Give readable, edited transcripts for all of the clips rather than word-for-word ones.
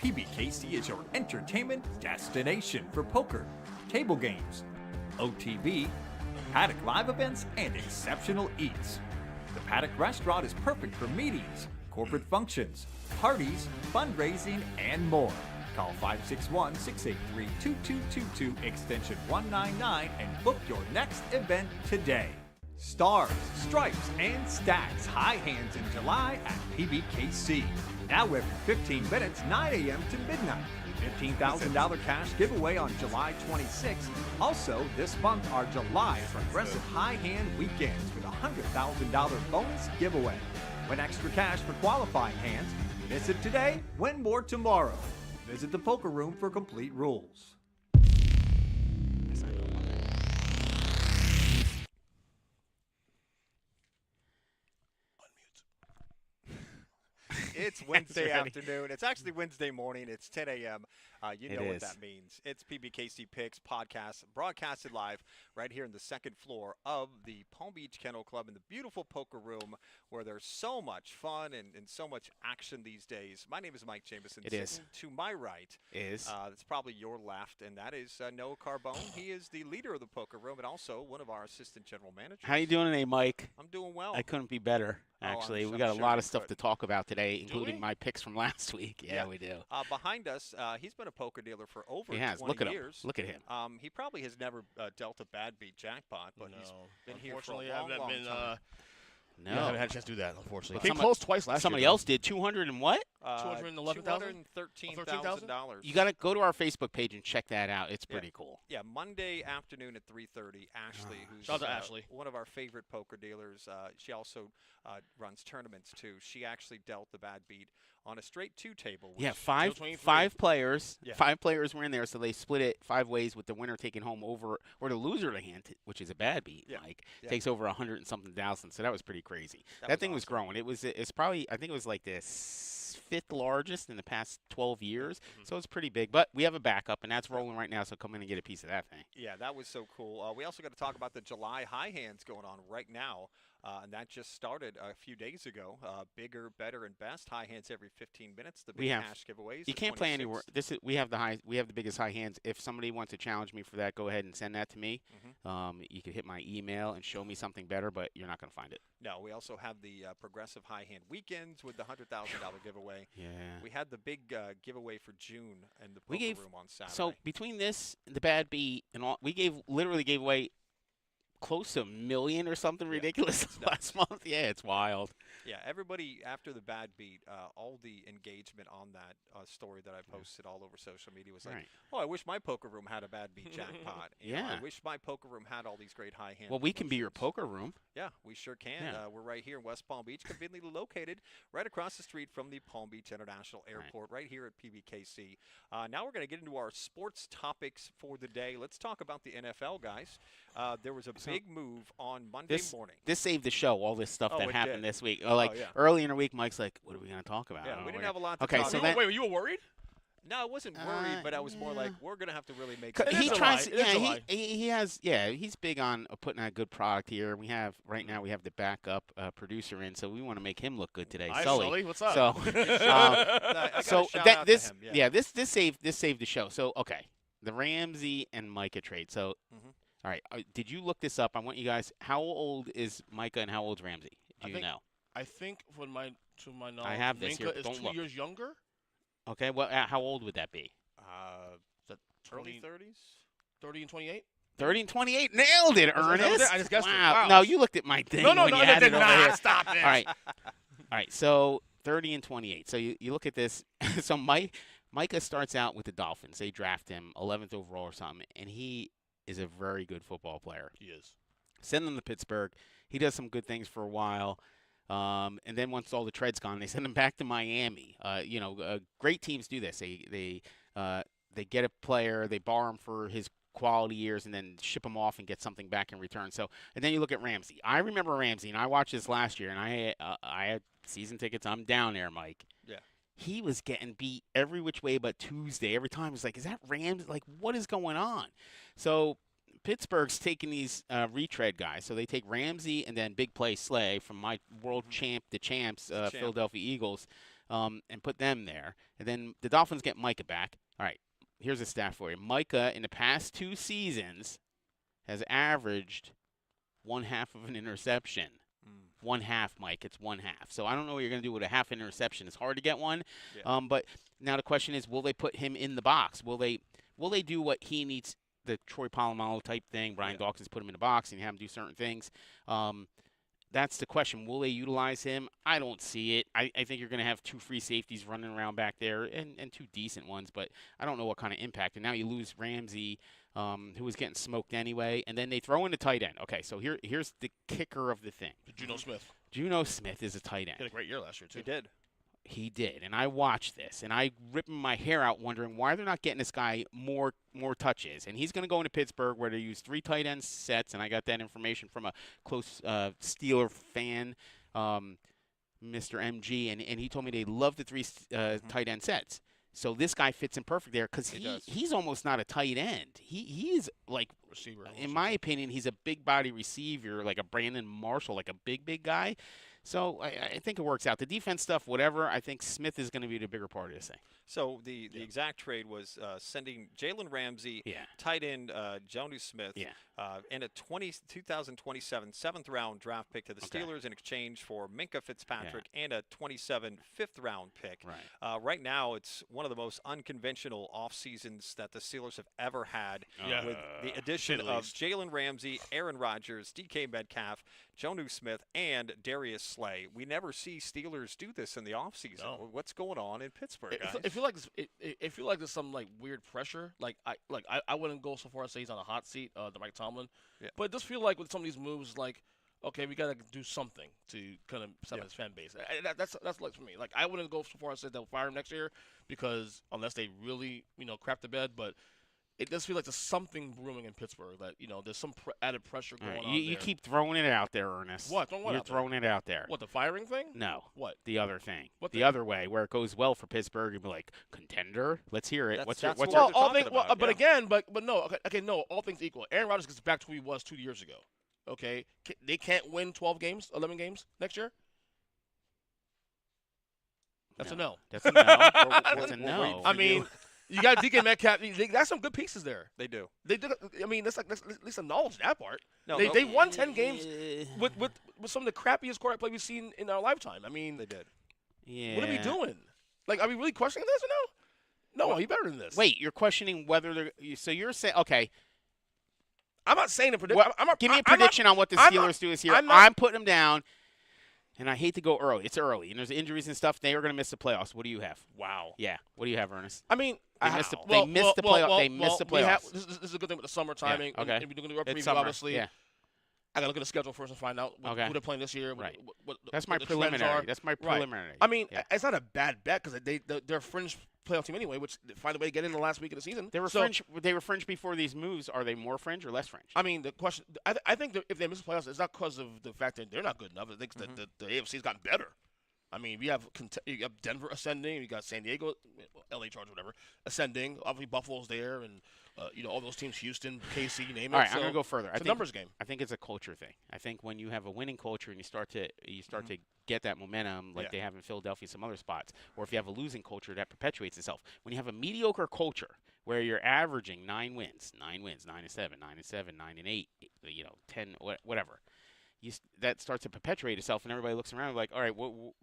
PBKC is your entertainment destination for poker, table games, OTB, Paddock live events, and exceptional eats. The Paddock restaurant is perfect for meetings, corporate functions, parties, fundraising, and more. Call 561-683-2222 extension 199 and book your next event today. Stars, Stripes, and Stacks high hands in July at PBKC. Now every 15 minutes, 9 a.m. to midnight. $15,000 cash giveaway on July 26th. Also, this month, our July Progressive High Hand Weekends with a $100,000 bonus giveaway. Win extra cash for qualifying hands. Miss it today, win more tomorrow. Visit the Poker Room for complete rules. It's Wednesday afternoon. It's actually Wednesday morning. It's 10 a.m. You know what that means. It's PBKC Picks podcast, broadcasted live right here in the second floor of the Palm Beach Kennel Club in the beautiful poker room where there's so much fun and so much action these days. My name is Mike Jameson. To my right is it's probably your left, and that is Noah Carbone. He is the leader of the poker room and also one of our assistant general managers. How you doing today, Mike? I'm doing well. I couldn't be better. Actually, we got a lot of stuff to talk about today, including my picks from last week. Yeah, we do. Behind us, he's been a poker dealer for over 20 years. Look at him. He probably has never dealt a bad beat jackpot, but he's been here for a long time. No, I haven't had a chance to do that, unfortunately. Came close twice last year. Somebody else did 200 and what? $213,000. You got to go to our Facebook page and check that out. It's pretty cool. Yeah, Monday afternoon at 3:30. Ashley, who's one of our favorite poker dealers, she also runs tournaments too. She actually dealt the bad beat on a straight two table. Yeah, five players. Yeah. 5 players were in there, so they split it 5 ways with the winner taking home over, or the loser of the hand, which is a bad beat. Takes over 100 and something thousand. So that was pretty crazy. That thing was growing. It's probably, I think it was like this 5th largest in the past 12 years. So it's pretty big. But we have a backup, and that's rolling right now. So come in and get a piece of that thing. Yeah, that was so cool. We also got to talk about the July high hands going on right now. And that just started a few days ago. Bigger, better, and best high hands every 15 minutes. The big cash giveaways. You can't play anywhere. We have the biggest high hands. If somebody wants to challenge me for that, go ahead and send that to me. You can hit my email and show me something better, but you're not going to find it. No, we also have the progressive high hand weekends with the $100,000 giveaway. Yeah. We had the big giveaway for June and the poker room on Saturday. So between this, the bad beat, and all, we literally gave away close to $1 million or something ridiculous last month. Yeah, it's wild. Yeah, everybody after the bad beat, all the engagement on that story that I posted all over social media was like, oh, I wish my poker room had a bad beat jackpot. I wish my poker room had all these great high hands. Well, we can be your poker room. Yeah, we sure can. We're right here in West Palm Beach, conveniently located right across the street from the Palm Beach International Airport, right here at PBKC. Now we're going to get into our sports topics for the day. Let's talk about the NFL, guys. There was a big move on Monday morning. This saved the show, all this stuff that happened this week. Like early in the week, Mike's like, what are we going to talk about? Yeah, we didn't have a lot to talk about. So wait, were you worried? No, I wasn't worried, but I was more like, we're going to have to really make he's big on putting out a good product here. We have, right now, we have the backup producer in, so we want to make him look good today. Hi, Sully. What's up? So, this saved the show. So, okay, the Ramsey and Micah trade. So, all right, did you look this up? I want you guys, how old is Micah and how old is Ramsey? Do you know? I think, to my knowledge, I have this Micah here. is 2 years younger. Okay, well, how old would that be? Is that early 30s? 30 and 28? 30 and 28. Nailed it, Ernest. I just guessed it. Wow. No, you looked at my thing. No, I did not. Stop this. All right, so 30 and 28. So you look at this. So Micah starts out with the Dolphins. They draft him 11th overall or something, and he is a very good football player. He is. Send him to Pittsburgh. He does some good things for a while. And then once all the tread's gone, they send him back to Miami. Great teams do this. They get a player, they borrow him for his quality years, and then ship him off and get something back in return. So, and then you look at Ramsey. I remember Ramsey, and I watched this last year, and I had season tickets. I'm down there, Mike. Yeah. He was getting beat every which way but Tuesday. Every time it was like, is that Ramsey? Like, what is going on? So Pittsburgh's taking these retread guys. So they take Ramsey and then big play Slay from my world champ, the champs, Philadelphia Eagles. and put them there. And then the Dolphins get Micah back. All right, here's a stat for you. Micah, in the past 2 seasons, has averaged 1/2 of an interception. 1/2, Mike. It's 1/2. So I don't know what you're going to do with a half interception. It's hard to get one. Yeah. But now the question is, will they put him in the box? Will they do what he needs, the Troy Polamalu type thing? Brian Dawkins put him in the box and have him do certain things. That's the question. Will they utilize him? I don't see it. I think you're going to have 2 free safeties running around back there and 2 decent ones, but I don't know what kind of impact. And now you lose Ramsey, who was getting smoked anyway, and then they throw in the tight end. Okay, so here's the kicker of the thing. Juno Smith. Juno Smith is a tight end. He had a great year last year, too. He did, and I watched this, and I ripping my hair out wondering why they're not getting this guy more touches. And he's going to go into Pittsburgh where they use 3 tight end sets, and I got that information from a close Steeler fan, Mr. MG, and he told me they love the 3 tight end sets. So this guy fits in perfect there because he's almost not a tight end. He's like, receiver. In my opinion, he's a big body receiver, like a Brandon Marshall, like a big guy. So I think it works out. The defense stuff, whatever, I think Smith is going to be the bigger part of this thing. So the exact trade was sending Jalen Ramsey, tight end Jonnu Smith, and a 2027 7th-round draft pick to the Steelers in exchange for Minkah Fitzpatrick and a 27 5th-round pick. Right. Right now, it's one of the most unconventional off seasons that the Steelers have ever had, with the addition of Jalen Ramsey, Aaron Rodgers, DK Metcalf, Jonnu Smith, and Darius Slay. We never see Steelers do this in the offseason. No. What's going on in Pittsburgh, guys? I feel like there's some like weird pressure. I wouldn't go so far as say he's on a hot seat, the Mike Tomlin. Yeah. But it does feel like with some of these moves, like, okay, we gotta do something to kind of set his fan base. That's like for me. Like, I wouldn't go so far as say they'll fire him next year because unless they really crap the bed, but. It does feel like there's something brewing in Pittsburgh that, there's some added pressure going on You keep throwing it out there, Ernest. What? You're throwing it out there. What, the firing thing? No. What? The other thing. What the other way, where it goes well for Pittsburgh, you'd be like, contender? Let's hear it. What's your But again, but no. Okay, no, all things equal. Aaron Rodgers gets back to who he was 2 years ago. Okay? They can't win 12 games, 11 games next year? That's a no. That's a no. That's a no. I mean... You got DK Metcalf. They got some good pieces there. They do. They do. I mean, let's at least acknowledge that part. No, they won 10 games with some of the crappiest quarterback play we've seen in our lifetime. I mean, they did. Yeah. What are we doing? Like, are we really questioning this or no? No, he's better than this. Wait, you're questioning whether they're. So you're saying, okay. I'm not saying a prediction. Give me a prediction on what the Steelers do this year. I'm putting them down. And I hate to go early. It's early, and there's injuries and stuff. They are going to miss the playoffs. What do you have? Wow. Yeah. What do you have, Ernest? I mean, they missed the playoffs. They missed the playoffs. This is a good thing with the summer timing. Yeah, okay. And we're doing the preview, summer. Obviously. Yeah. I got to look at the schedule first and find out who they're playing this year. Right. What That's my preliminary. That's my preliminary. Right. I mean, it's not a bad bet because they're a fringe playoff team anyway, which they find a way to get in the last week of the season. They were fringe before these moves. Are they more fringe or less fringe? I mean, the question. I think that if they miss the playoffs, it's not because of the fact that they're not good enough. I think that the AFC's gotten better. I mean, you have Denver ascending. You got San Diego, LA Chargers, whatever, ascending. Obviously, Buffalo's there, and all those teams, Houston, KC, you name it. All right, I'm gonna go further. It's a numbers game. I think it's a culture thing. I think when you have a winning culture and you start to get that momentum, like they have in Philadelphia, and some other spots, or if you have a losing culture, that perpetuates itself. When you have a mediocre culture where you're averaging 9 wins, 9-7, 9-8, 10, whatever. That starts to perpetuate itself, and everybody looks around like, all right,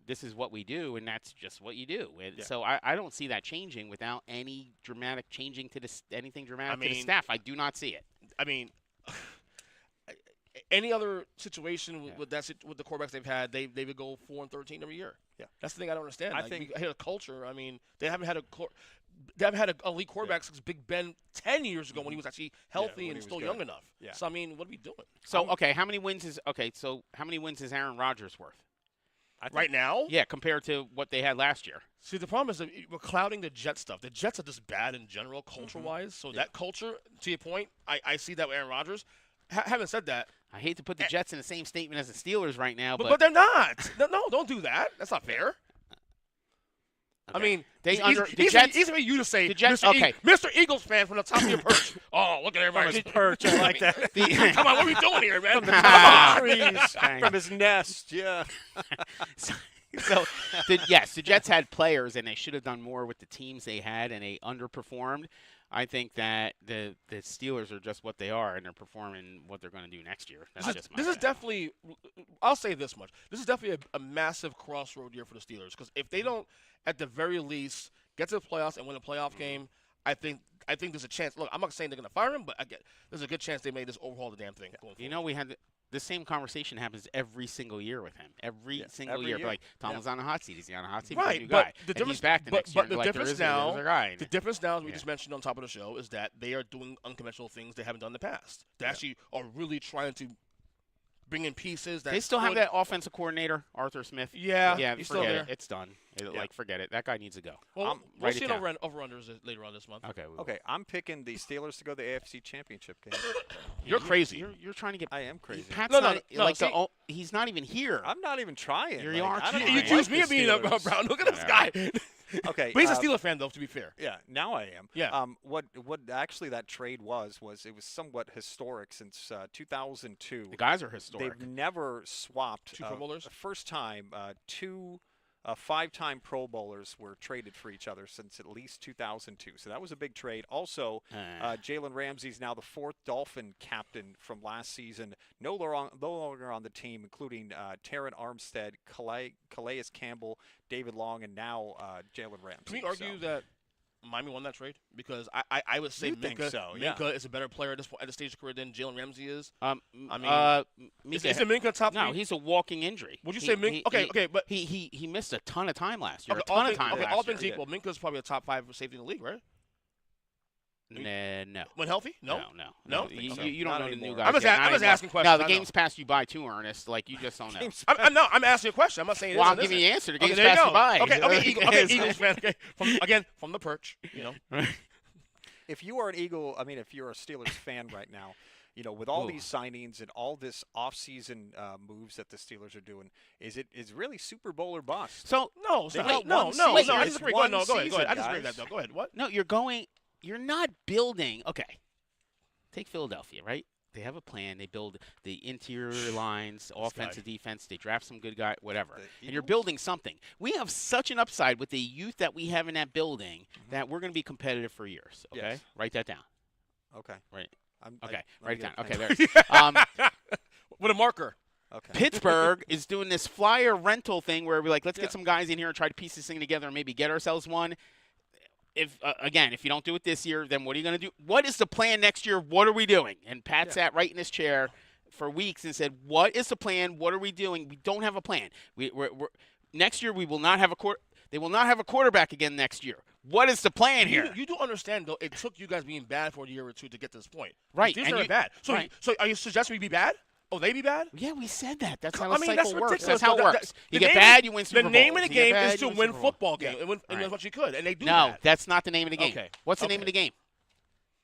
this is what we do, and that's just what you do. So I don't see that changing without any dramatic changing to anything dramatic to the staff. I do not see it. I mean, any other situation with the quarterbacks they've had, they would go 4-13 every year. Yeah, that's the thing I don't understand. I think a culture. I mean, they haven't had an elite quarterback since Big Ben 10 years ago when he was actually healthy and still young enough. Yeah. So I mean, what are we doing? So how many wins is Aaron Rodgers worth? Right now? Yeah, compared to what they had last year. See, the problem is that we're clouding the Jets stuff. The Jets are just bad in general, culture-wise. So that culture, to your point, I see that with Aaron Rodgers. Having said that, I hate to put the Jets in the same statement as the Steelers right now, but they're not. No, don't do that. That's not fair. Okay. I mean, easy for you to say, the Jets, Mr. Eagles fan from the top of your perch. Oh, look at everybody's perch. I like that. Come on, what are we doing here, man? From the top of the trees, from his nest, yeah. So, the Jets had players, and they should have done more with the teams they had, and they underperformed. I think that the Steelers are just what they are, and they're performing what they're going to do next year. This is definitely – I'll say this much. This is definitely a massive crossroad year for the Steelers because if they don't, at the very least, get to the playoffs and win a playoff game, I think there's a chance. Look, I'm not saying they're going to fire him, but there's a good chance they may just overhaul the damn thing. You know, we had the same conversation happens every single year with him. Every single year. Like, Tomlin's on a hot seat. Is he on a hot seat? Right. New but guy. the And difference, he's back the next year. But the difference now, the difference now, as we just mentioned on top of the show, is that they are doing unconventional things they haven't done in the past. They actually are really trying to bring in pieces. They still have that offensive coordinator, Arthur Smith. Yeah, forget he's still there. it. It's done. Like, forget it. That guy needs to go. Well, we'll see over-unders later on this month. Okay, I'm picking the Steelers to go to the AFC Championship game. You're crazy. You're trying to get. I am crazy. Pat's no. He's not even here. I'm not even trying. You are. You accuse me of being a Brown. Look at this guy. Okay, but he's a Steelers fan, though. To be fair. Yeah, now I am. Yeah. What actually that trade was it was somewhat historic since 2002. The guys are historic. They've never swapped. Two Pro Bowlers. First time, two 5-time Pro Bowlers were traded for each other since at least 2002. So that was a big trade. Also, Jalen Ramsey's now the 4th Dolphin captain from last season. No longer on the team, including Taron Armstead, Calais Campbell, David Long, and now Jalen Ramsey. Can we argue that Miami won that trade? Because I would say Minka is a better player at this stage of his career than Jalen Ramsey is. Is Minka top 3? No, he's a walking injury. Would you say Minka? Okay, but he missed a ton of time last year. All things equal, Minka's probably a top 5 safety in the league, right? No. When healthy? No. You don't know the new guys. I'm just asking questions. No, the game's passed you by too, Ernest. Like, you just don't know. I'm asking you a question. I'm not saying. Well, I'm giving you the answer. The game's passed you by. Okay, Eagles fan. Okay, from the perch. You know. If you are an Eagle, if you're a Steelers fan right now, with all these signings and all this off-season moves that the Steelers are doing, is really Super Bowl or bust? So no. I disagree. Go ahead. I disagree with that though. Go ahead. What? No, you're not building. Okay, take Philadelphia, right? They have a plan. They build the interior lines, offensive, defense. They draft some good guy, whatever. And you're building something. We have such an upside with the youth that we have in that building that we're going to be competitive for years. Okay, yes. Write that down. Okay. Right. Write it down. Okay, there. With a marker. Okay. Pittsburgh is doing this flyer rental thing where we're like, let's get some guys in here and try to piece this thing together and maybe get ourselves one. If you don't do it this year, then what are you going to do? What is the plan next year? What are we doing? And Pat sat right in his chair for weeks and said, what is the plan? What are we doing? We don't have a plan. We're next year we will not have they will not have a quarterback again next year. What is the plan here? You do understand, though, it took you guys being bad for a year or two to get to this point. Right. These are bad. So are you suggesting we be bad? Oh, they be bad? Yeah, we said that. That's how the cycle works. Ridiculous. That's how it works. You get bad, you win Super Bowls. The name of the game is to win football game, and that's what you could, and they do that. No, that's not the name of the game. Okay. What's the name of the game?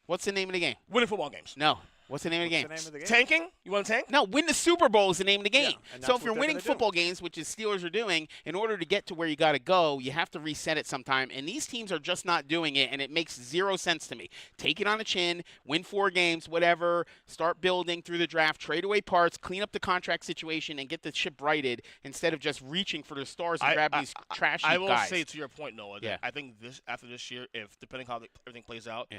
What's the name of the game? Winning football games. No. What's the name of the game? Tanking? You want to tank? No, win the Super Bowl is the name of the game. Yeah, so if you're winning football games, which is Steelers are doing, in order to get to where you got to go, you have to reset it sometime. And these teams are just not doing it, and it makes zero sense to me. Take it on the chin, win 4 games, whatever, start building through the draft, trade away parts, clean up the contract situation, and get the ship righted instead of just reaching for the stars and grab these trashy guys. I will say to your point, Noah, that I think after this year, depending how everything plays out,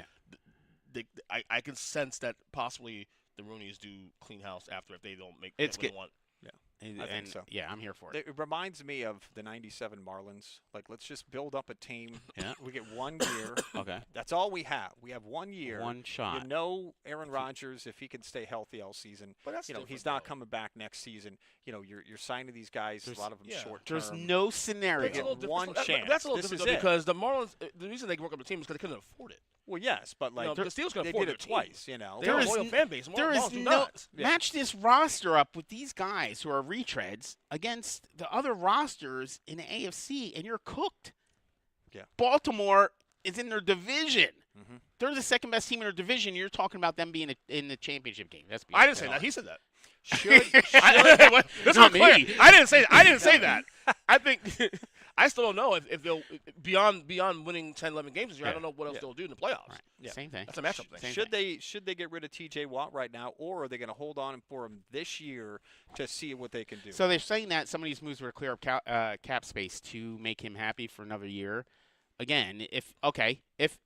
I can sense that possibly – the Rooneys do clean house after if they don't make what they want. Yeah, I think so. Yeah, I'm here for it. It reminds me of the '97 Marlins. Like, let's just build up a team. Yeah. We get 1 year. Okay. That's all we have. We have 1 year. One shot. Aaron Rodgers, if he can stay healthy all season, but that's he's not coming back next season. You're signing these guys. A lot of them short term. There's no scenario. One chance. That's a little different because the Marlins. The reason they broke up the team is because they couldn't afford it. Well, yes, but the Steelers can they afford did it twice. They have a loyal fan base. There is no match this roster up with these guys who are retreads against the other rosters in the AFC, and you're cooked. Yeah. Baltimore is in their division. Mm-hmm. They're the second best team in their division. You're talking about them being in the championship game. I didn't say that. He said that. Should not me. I didn't say that. I think I still don't know if they'll beyond winning 10, 11 games this year. I don't know what else they'll do in the playoffs. Right. Yeah. Same thing. That's a matchup thing. Should they get rid of T.J. Watt right now, or are they going to hold on for him this year to see what they can do? So they're saying that some of these moves were to clear up cap space to make him happy for another year. Again, if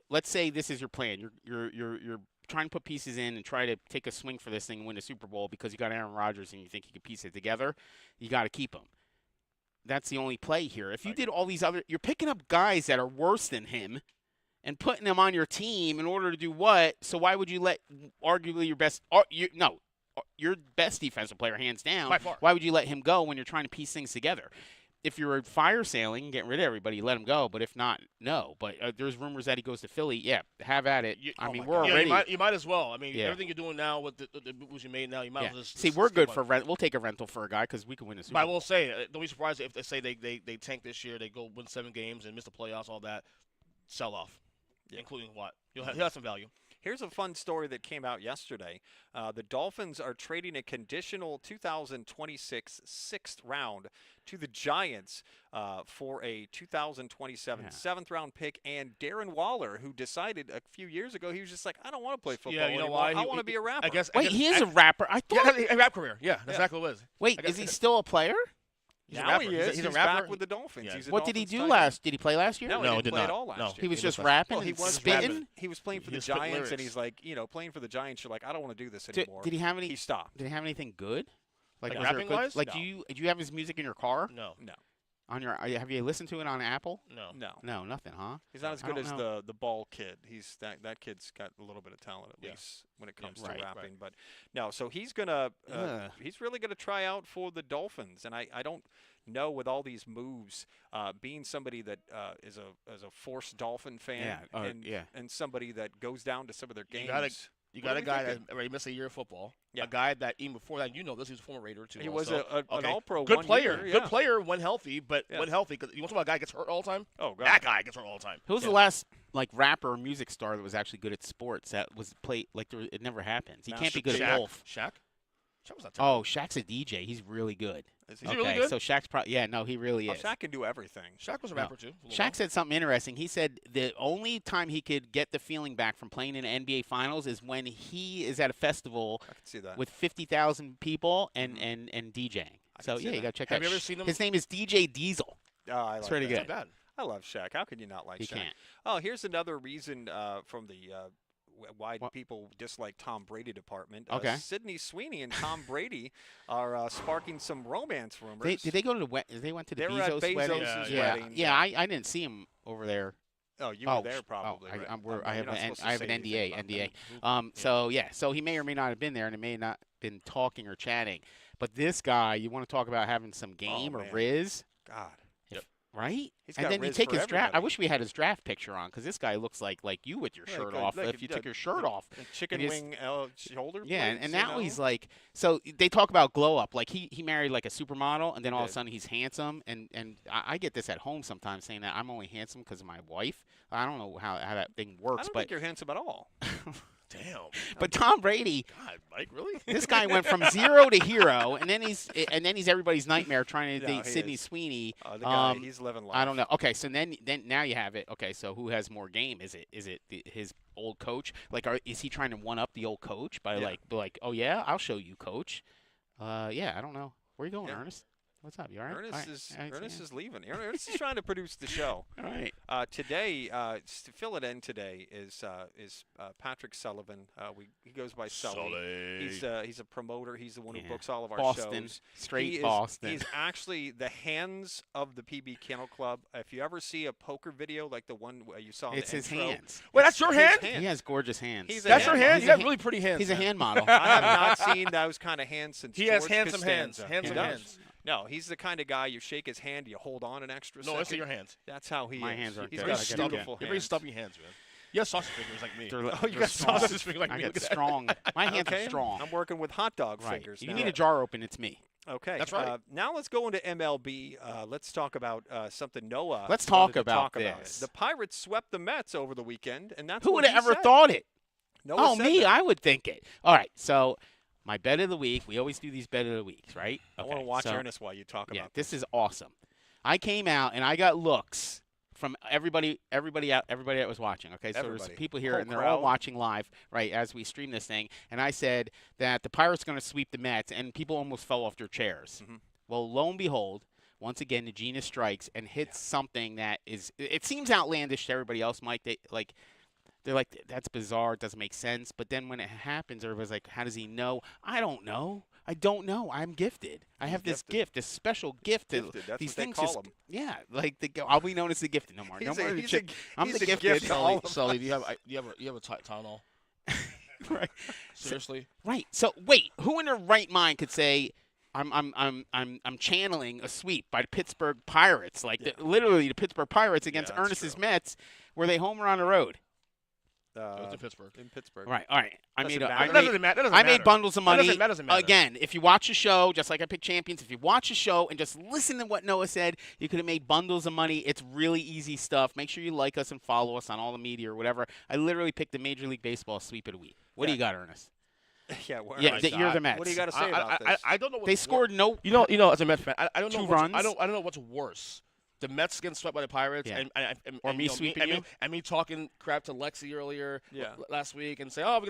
let's say this is your plan, you're trying to put pieces in and try to take a swing for this thing and win the Super Bowl because you got Aaron Rodgers and you think you can piece it together, you got to keep him. That's the only play here. If you did all these you're picking up guys that are worse than him and putting them on your team in order to do what? So why would you let arguably your best defensive player, hands down, by far, why would you let him go when you're trying to piece things together? If you're fire sailing, getting rid of everybody, let him go. But if not, no. But there's rumors that he goes to Philly. Yeah, have at it. We're already. You might as well. I mean, everything you're doing now with the moves you made now, you might as well just. See, we're good for rent. We'll take a rental for a guy because we can win a Super Bowl. But I will say, don't be surprised if they say they tank this year, they go win 7 games and miss the playoffs, all that, sell off, including what? He'll have some value. Here's a fun story that came out yesterday. The Dolphins are trading a conditional 2026 sixth round to the Giants for a 2027 seventh round pick, and Darren Waller, who decided a few years ago he was just like, I don't want to play football anymore. Why? I want to be a rapper. He is a rapper. I thought a rap career. Yeah, that's exactly what it is. Wait, is he still a player? Now he is. He's a rapper back with the Dolphins. Yeah. What did he do last? Did he play last year? No, he didn't play at all last year. He was just rapping. He was spitting. He was playing for the Giants, and he's like, playing for the Giants. You're like, I don't want to do this anymore. Did he have any? He stopped. Did he have anything good? Like rapping wise? Like, do you have his music in your car? No. On your, have you listened to it on Apple? No, nothing, huh? He's not as good as the ball kid. He's that kid's got a little bit of talent at least when it comes to rapping. Right. But no, so he's gonna he's really gonna try out for the Dolphins, and I don't know, with all these moves, being somebody that is a forced Dolphin fan and somebody that goes down to some of their games. You got a guy that already missed a year of football. Yeah. A guy that even before that, this, he was a former Raider too. He was an All-Pro. Good player. Year, Good player when healthy, but when healthy, because you want to talk about a guy gets hurt all the time? Oh, God. That guy gets hurt all the time. Who was the last rapper or music star that was actually good at sports that was played it never happens? He can't be good at golf. Shaq? Shaq was not terrible. Oh, Shaq's a DJ. He's really good. Is he really good? So Shaq's probably he really is. Shaq can do everything. Shaq was a rapper too. Shaq said something interesting. He said the only time he could get the feeling back from playing in an NBA Finals is when he is at a festival with 50,000 people and DJing. So you gotta check that. Have you ever seen him? His name is DJ Diesel. Oh, I like it's pretty that. good. Not bad. I love Shaq. How can you not like Shaq? Can't. Oh, here's another reason from the why people dislike Tom Brady department. Okay. Sydney Sweeney and Tom Brady are sparking some romance rumors. Did they go to the They went to the Bezos' wedding? wedding. Yeah, I didn't see him over there. Oh, you were there probably. I have an NDA. So he may or may not have been there, and it may not been talking or chatting. But this guy, you want to talk about having some game or Riz? God. Right? And then Riz you take his everybody. draft. I wish we had his draft picture on, because this guy looks like you with your shirt off. If you took your shirt off. Chicken wing shoulder Yeah, blades, and now he's like, so they talk about glow up. Like he married like a supermodel, and then all of a sudden he's handsome. And I get this at home sometimes, saying that I'm only handsome because of my wife. I don't know how that thing works. I don't think you're handsome at all. Damn. But Tom Brady, God, Mike, really? This guy went from zero to hero, and then he's everybody's nightmare trying to date Sydney Sweeney. The guy, he's living life. I don't know. Okay, so then now you have it. Okay, so who has more game? Is it his old coach? Like, is he trying to one up the old coach by like, oh yeah, I'll show you, coach. I don't know. Where are you going, Ernest? What's up? You all right? Ernest is leaving. Ernest is trying to produce the show. All right. Today, to fill it in today is Patrick Sullivan. He goes by Sully. He's a promoter. He's the one who books all of our Boston, shows. Straight Boston. He's actually the hands of the PB Kennel Club. If you ever see a poker video like the one you saw, it's his hands. Wait, that's your hand? He has gorgeous hands. That's your hands. He has really pretty hands. He's a hand model. I have not seen those kind of hands since he George has handsome Costanza. hands. Handsome hands. No, he's the kind of guy you shake his hand, you hold on an extra second. No, I see your hands. That's how he is. My hands are He's good. got beautiful hands. You're very stumpy hands, man. You have sausage fingers like me. You got sausage fingers like me. I got strong. My hands are strong. I'm working with hot dog fingers You now. need a jar open, it's me. Okay. That's right. Now let's go into MLB. Let's talk about something Noah Let's talk wanted to about talk this. The Pirates swept the Mets over the weekend, and that's Who what would have he ever said. thought it? Noah said me. that. I would think it. All right, so my bet of the week. We always do these bet of the weeks, right? I want to watch Ernest while you talk about this is awesome. I came out and I got looks from everybody that was watching. Okay, so there's people here and they're all watching live, right, as we stream this thing. And I said that the Pirates are going to sweep the Mets, and people almost fell off their chairs. Well, lo and behold, once again, the genius strikes and hits something that it seems outlandish to everybody else, Mike. They're like, that's bizarre. It doesn't make sense. But then when it happens, everybody's like, how does he know? I don't know. I don't know. I'm gifted. I have this gift, this special gift. Gifted. That's these what they things call him. Yeah, like I'll be known as the gifted no more. I'm the gifted. Gift Sully, do you have a Tylenol? Right. Seriously? Right. So wait, who in their right mind could say I'm channeling a sweep by the Pittsburgh Pirates, literally the Pittsburgh Pirates against Ernest's Mets, where they homer on the road. It was in Pittsburgh. Right. All right. I made made bundles of money. That doesn't matter. Again, if you watch the show, just like I picked champions, if you watch the show and just listen to what Noah said, you could have made bundles of money. It's really easy stuff. Make sure you like us and follow us on all the media or whatever. I literally picked the Major League Baseball sweep of the week. What do you got, Ernest? Yeah, you're the Mets. What do you got to say about this? I don't know. They scored no. You know, as a Mets fan, I don't know. 2 runs. I don't know what's worse. The Mets getting swept by the Pirates, or me sweeping you, and me talking crap to Lexi earlier last week and say, "Oh,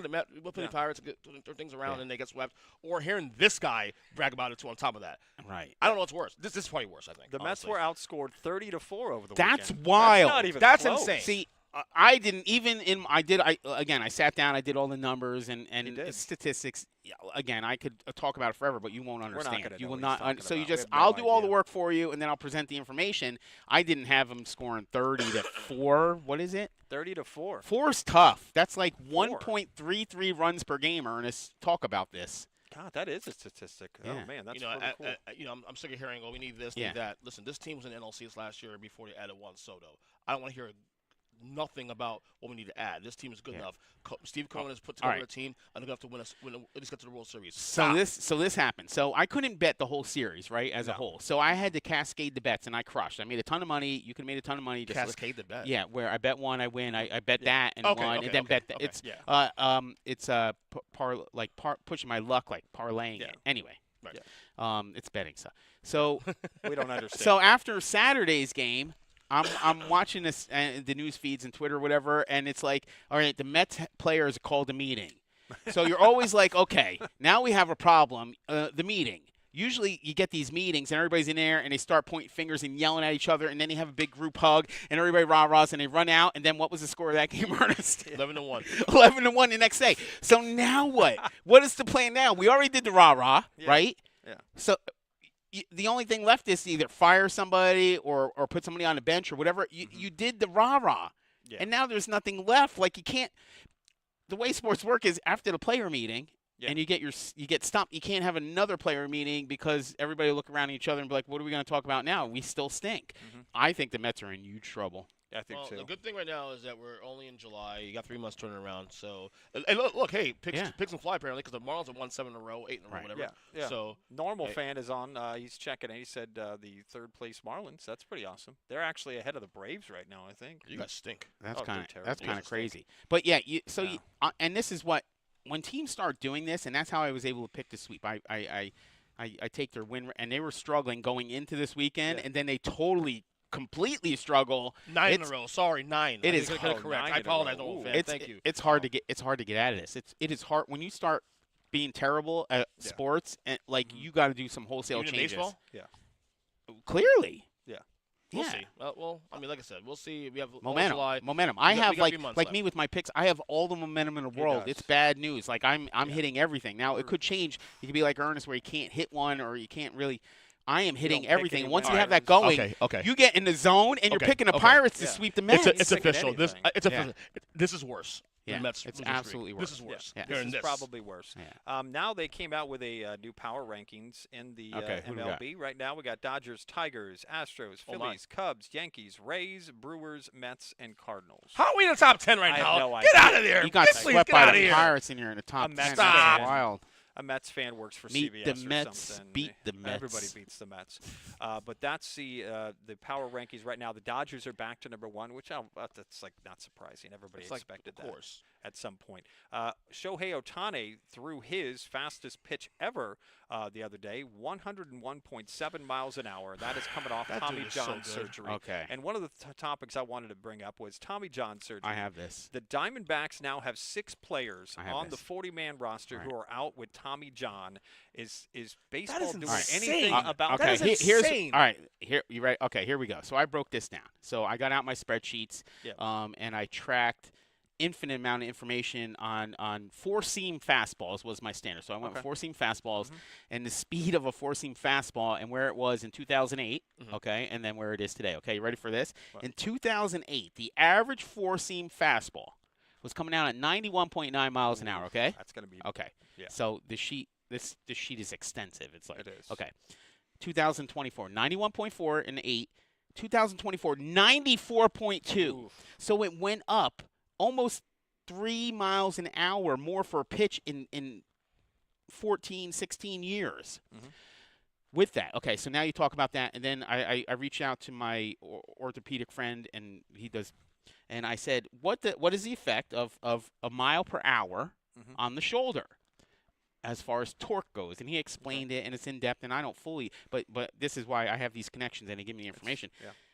we'll play the Pirates and turn things around," and they get swept. Or hearing this guy brag about it too on top of that. Right. I don't know what's worse. This is probably worse. I think the Mets were outscored 30-4 over the weekend. That's wild. That's not even That's close. insane. See, I didn't even I sat down, I did all the numbers and statistics. Again, I could talk about it forever, but you won't understand. We're You will not. not. So I'll do all the work for you, and then I'll present the information. I didn't have them scoring 30-4. What is it? 30-4. 4 is tough. That's like 1.33 runs per game. Ernest, talk about this. God, that is a statistic. Yeah. Oh man, that's pretty cool. I'm sick of hearing, "Oh, we need this, need that." Listen, this team was in NLCS last year before they added Juan Soto. I don't want to hear nothing about what we need to add. This team is good enough. Steve Cohen has put together a team enough to win at least get to the World Series. So this happened. So I couldn't bet the whole series, right, as a whole. So I had to cascade the bets, and I crushed. I made a ton of money. You could have made a ton of money. Cascade the bet. Yeah, where I bet one, I win. I bet that and won, and then bet that. It's pushing my luck, like parlaying it. Anyway, it's betting stuff. So we don't understand. So after Saturday's game, I'm watching this the news feeds and Twitter or whatever, and it's like, all right, the Mets players called a meeting. So you're always like, okay, now we have a problem. The meeting. Usually you get these meetings and everybody's in there and they start pointing fingers and yelling at each other, and then they have a big group hug and everybody rah-rahs and they run out, and then what was the score of that game, Ernest? 11-1. 11-1 the next day. So now what? What is the plan now? We already did the rah-rah, right? Yeah. So the only thing left is to either fire somebody or put somebody on the bench or whatever. You did the rah-rah. Yeah. And now there's nothing left. Like, you can't – the way sports work is after the player meeting and you get stopped, you can't have another player meeting because everybody will look around at each other and be like, what are we going to talk about now? We still stink. I think the Mets are in huge trouble. I think too. The good thing right now is that we're only in July. You got 3 months turning around. So, and look, hey, picks and fly apparently, because the Marlins have won 7 in a row, 8 in a row, whatever. Yeah. So normal fan is on. He's checking it. He said the 3rd place Marlins. That's pretty awesome. They're actually ahead of the Braves right now, I think. You guys stink. That's kind of crazy. But yeah, and this is what, when teams start doing this, and that's how I was able to pick the sweep. I take their win, and they were struggling going into this weekend, and then they completely struggle. 9 in a row. Sorry, 9. It is correct. I apologize, old fan. Thank you. It's hard to get out of this. It is hard when you start being terrible at sports, and you got to do some wholesale changes. Baseball? Yeah. Clearly. Yeah. We'll see. Well, I mean, like I said, we'll see. We have momentum. July. Momentum. I have left. me with my picks. I have all the momentum in the world. It's bad news. Like I'm hitting everything. Now it could change. You could be like Ernest, where you can't hit one, or you can't really. I am hitting everything. Once you have that going, you get in the zone, and you're picking the Pirates to sweep the Mets. It's official. This is worse. Yeah, Mets it's absolutely worse. This is worse. Yeah. This is probably worse. Yeah. Now they came out with a new power rankings in the MLB. Right now we got Dodgers, Tigers, Astros, Phillies, Cubs, Yankees, Rays, Brewers, Mets, and Cardinals. How are we in the top 10 right I now? have no Get idea. out of there. You got swept by the Pirates, and you're in the top 10. That's wild. A Mets fan works for Meet CBS the or Mets, something. beat the Mets. Everybody beats the Mets. But that's the power rankings right now. The Dodgers are back to number 1, which that's like not surprising. Everybody expected that. Of course. at some point. Shohei Ohtani threw his fastest pitch ever the other day, 101.7 miles an hour. That is coming off Tommy John surgery. Okay. And one of the topics I wanted to bring up was Tommy John surgery. I have this. The Diamondbacks now have 6 players on the 40-man roster who are out with Tommy John. Is baseball doing anything about that? Okay, here's all right. Here you right. Okay, here we go. So I broke this down. So I got out my spreadsheets, and I tracked infinite amount of information on 4-seam fastballs was my standard. So I went with 4-seam fastballs and the speed of a 4-seam fastball and where it was in 2008, okay, and then where it is today. Okay, you ready for this? What? In 2008, the average 4-seam fastball was coming out at 91.9 miles an hour, okay? That's going to be okay. Yeah. So the sheet is extensive. It's like it is. Okay. 2024, 91.4 in 8. 2024, 94.2. Oof. So it went up almost 3 miles an hour more for a pitch in 14, 16 years. With that. Okay, so now you talk about that, and then I reached out to my orthopedic friend, and he does, and I said, what is the effect of a mile per hour on the shoulder as far as torque goes? And he explained it, and it's in depth, and I don't fully, but this is why I have these connections, and he gave me the information.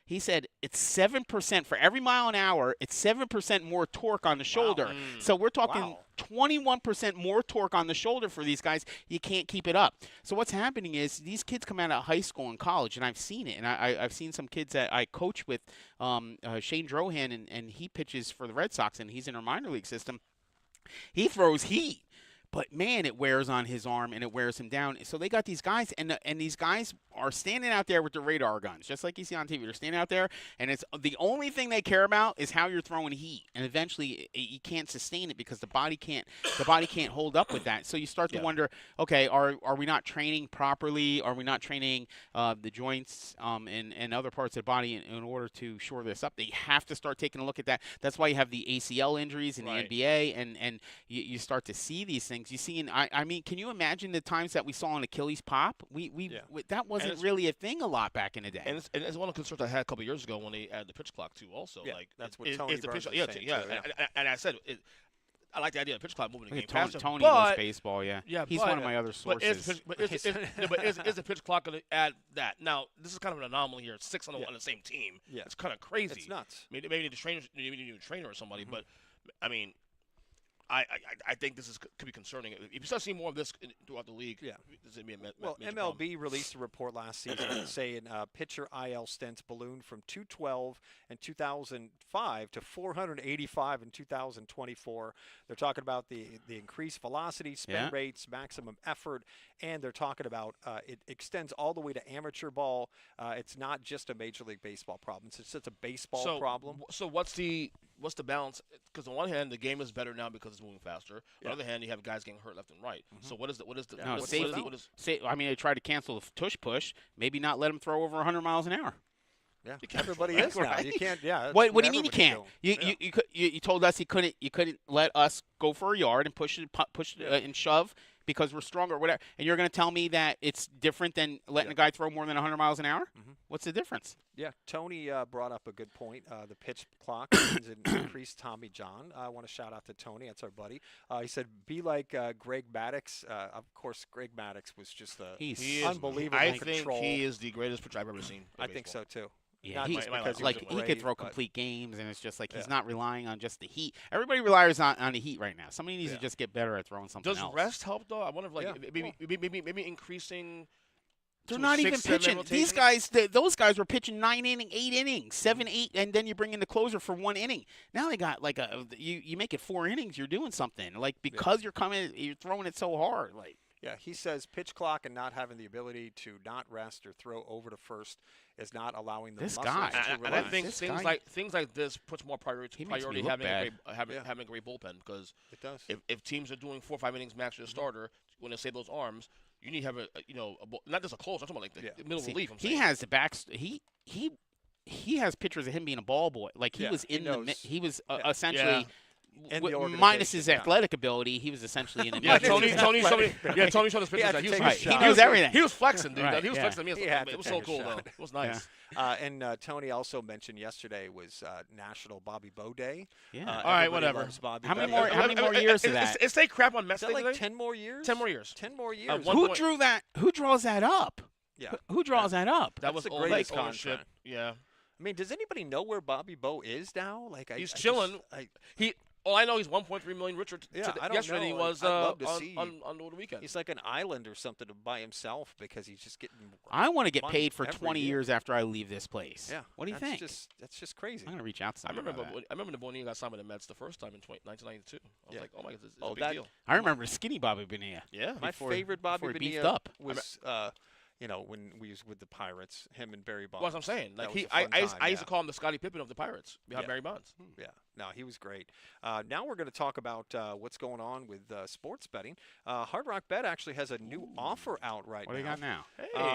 He said it's 7% for every mile an hour. It's 7% more torque on the shoulder. Wow. So we're talking 21% more torque on the shoulder for these guys. You can't keep it up. So what's happening is these kids come out of high school and college, and I've seen it. And I've seen some kids that I coach with, Shane Drohan, and he pitches for the Red Sox, and he's in our minor league system. He throws heat. But, man, it wears on his arm and it wears him down. So they got these guys, and these guys are standing out there with the radar guns, just like you see on TV. They're standing out there, and it's the only thing they care about is how you're throwing heat. And eventually you can't sustain it because the body can't hold up with that. So you start to wonder, okay, are we not training properly? Are we not training the joints and other parts of the body in order to shore this up? They have to start taking a look at that. That's why you have the ACL injuries in the NBA, and you start to see these things. You see, I mean, can you imagine the times that we saw an Achilles pop? That wasn't really a thing a lot back in the day. And it's one of the concerns I had a couple of years ago when they added the pitch clock too. Also, like that's what Tony Burns was saying. And I said I like the idea of the pitch clock moving the game faster. Tony knows baseball, he's one of my other sources. But is the pitch clock going to add that? Now, this is kind of an anomaly here. 6 on the same team. Yeah. It's kind of crazy. It's nuts. Maybe you need a trainer or somebody, but I mean. I think this could be concerning. If you start seeing more of this throughout the league, this would be a major MLB problem. released a report last season saying pitcher IL stints ballooned from 212 in 2005 to 485 in 2024. They're talking about the increased velocity, spin rates, maximum effort, and they're talking about it extends all the way to amateur ball. It's not just a Major League Baseball problem. It's a baseball problem. So what's the balance? Because on one hand, the game is better now because it's moving faster. On the other hand, you have guys getting hurt left and right. So what is the safety? I mean, they tried to cancel the tush push. Maybe not let them throw over 100 miles an hour. Yeah, everybody is now. You can't. Yeah. What do you mean you can't? You told us you couldn't let us go for a yard and push and shove because we're stronger or whatever. And you're going to tell me that it's different than letting a guy throw more than 100 miles an hour? What's the difference? Yeah, Tony brought up a good point. The pitch clock means it increased Tommy John. I want to shout out to Tony. That's our buddy. He said, be like Greg Maddux. Of course, Greg Maddux was just unbelievable control. I think he is the greatest pitcher I've ever seen. I think so, too. Yeah, he could throw complete games, and it's just like he's not relying on just the heat. Everybody relies on the heat right now. Somebody needs to just get better at throwing something else. Does rest help, though? I wonder if maybe increasing – they're not even pitching. These guys, those guys were pitching 8 innings, 7, 8, and then you bring in the closer for 1 inning. Now they got like you make it 4 innings, you're doing something. Like because you're throwing it so hard. Like he says pitch clock and not having the ability to not rest or throw over to first is not allowing the muscles to relax. And I think things like this puts more priority having a great bullpen because it does. If teams are doing 4 or 5 innings max to the starter, when they save those arms. You need to have not just a close. I'm talking about like the middle relief. He has the backs. He has pictures of him being a ball boy. Like he was in he was essentially in the organization. Minus his athletic ability, he was essentially an Yeah, administrator. Tony showed me. Yeah, Tony showed us He had pictures. to take a Right. shot. He knows everything. He was flexing, dude. Right, He was yeah. flexing to me. He had to It was take so a cool, though. shot. It was nice. And Tony also mentioned yesterday was National Bobby Bow Day. Yeah. All right, Everybody whatever. loves Bobby How Bow many Day. more- how many more years of that? Is they crap on Mets Is that Day like today? 10 more years? 10 more years. 10 more years. one Who point- drew that? Who draws that up? Yeah. Who draws that up? That That's was the old greatest ownership. contract. Yeah. I mean, does anybody know where Bobby Bow is now? Like, He's I chilling. Just, All I know, he's 1.3 million richer Yeah, I don't yesterday than he know. was I'd love to see. on the weekend. he's like an island or something by himself because he's just getting. I want to get money paid for every 20 year. years after I leave this place. Yeah. What do you that's think? That's just crazy. I'm going to reach out to I someone remember. about that. I remember when Bonilla got signed with the Mets the first time in 1992. I was Yeah. like, oh my god, this is Oh, a big that- deal. I remember skinny Bobby Bonilla. Yeah. My before- favorite Bobby before he beefed Bonilla up. was, when we was with the Pirates, him and Barry Bonds. Well, that's what I'm saying. That Like was he, a fun I time, used to call him the Scottie Pippen of the Pirates behind Yeah. Barry Bonds. Yeah, no, he was great. Now we're going to talk about what's going on with sports betting. Hard Rock Bet actually has a new offer out right What now. do you got now?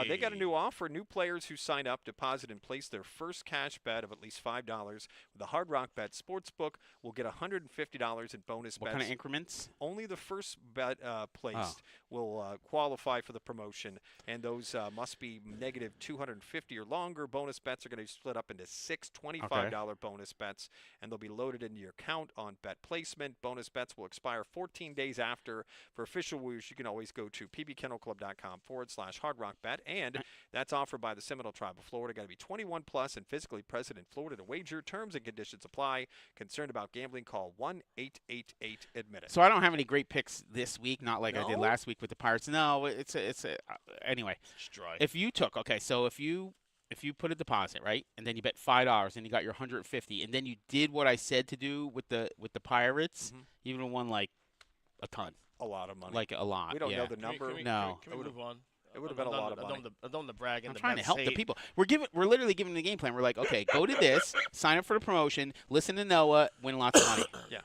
They got a new offer. New players who sign up, deposit, and place their first cash bet of at least $5 with the Hard Rock Bet Sportsbook will get $150 in bonus What bets. kind of increments? Only the first bet placed will qualify for the promotion, and those must be negative 250 or longer. Bonus bets are going to be split up into 6 $25 bonus bets, and they'll be loaded into your account on bet placement. Bonus bets will expire 14 days after. For official rules, you can always go to pbkennelclub.com/hardrockbet, and that's offered by the Seminole Tribe of Florida. Got to be 21 plus and physically present in Florida to wager. Terms and conditions apply. Concerned about gambling? Call 1-888-ADMIT-IT. So I don't have any great picks this week, not like I did No? last week with the Pirates. No, anyway. It's dry. If you took so if you put a deposit, right, and then you bet $5 and you got your 150, and then you did what I said to do with the Pirates, you would have won like a ton, A lot of money. like a lot. We don't yeah. know the number. No. Can we move on? It would have been a lot of money. I don't want to brag. I'm trying to help the people. We're literally giving the game plan. We're like, okay, go to this, sign up for the promotion, listen to Noah, win lots of money. Yeah.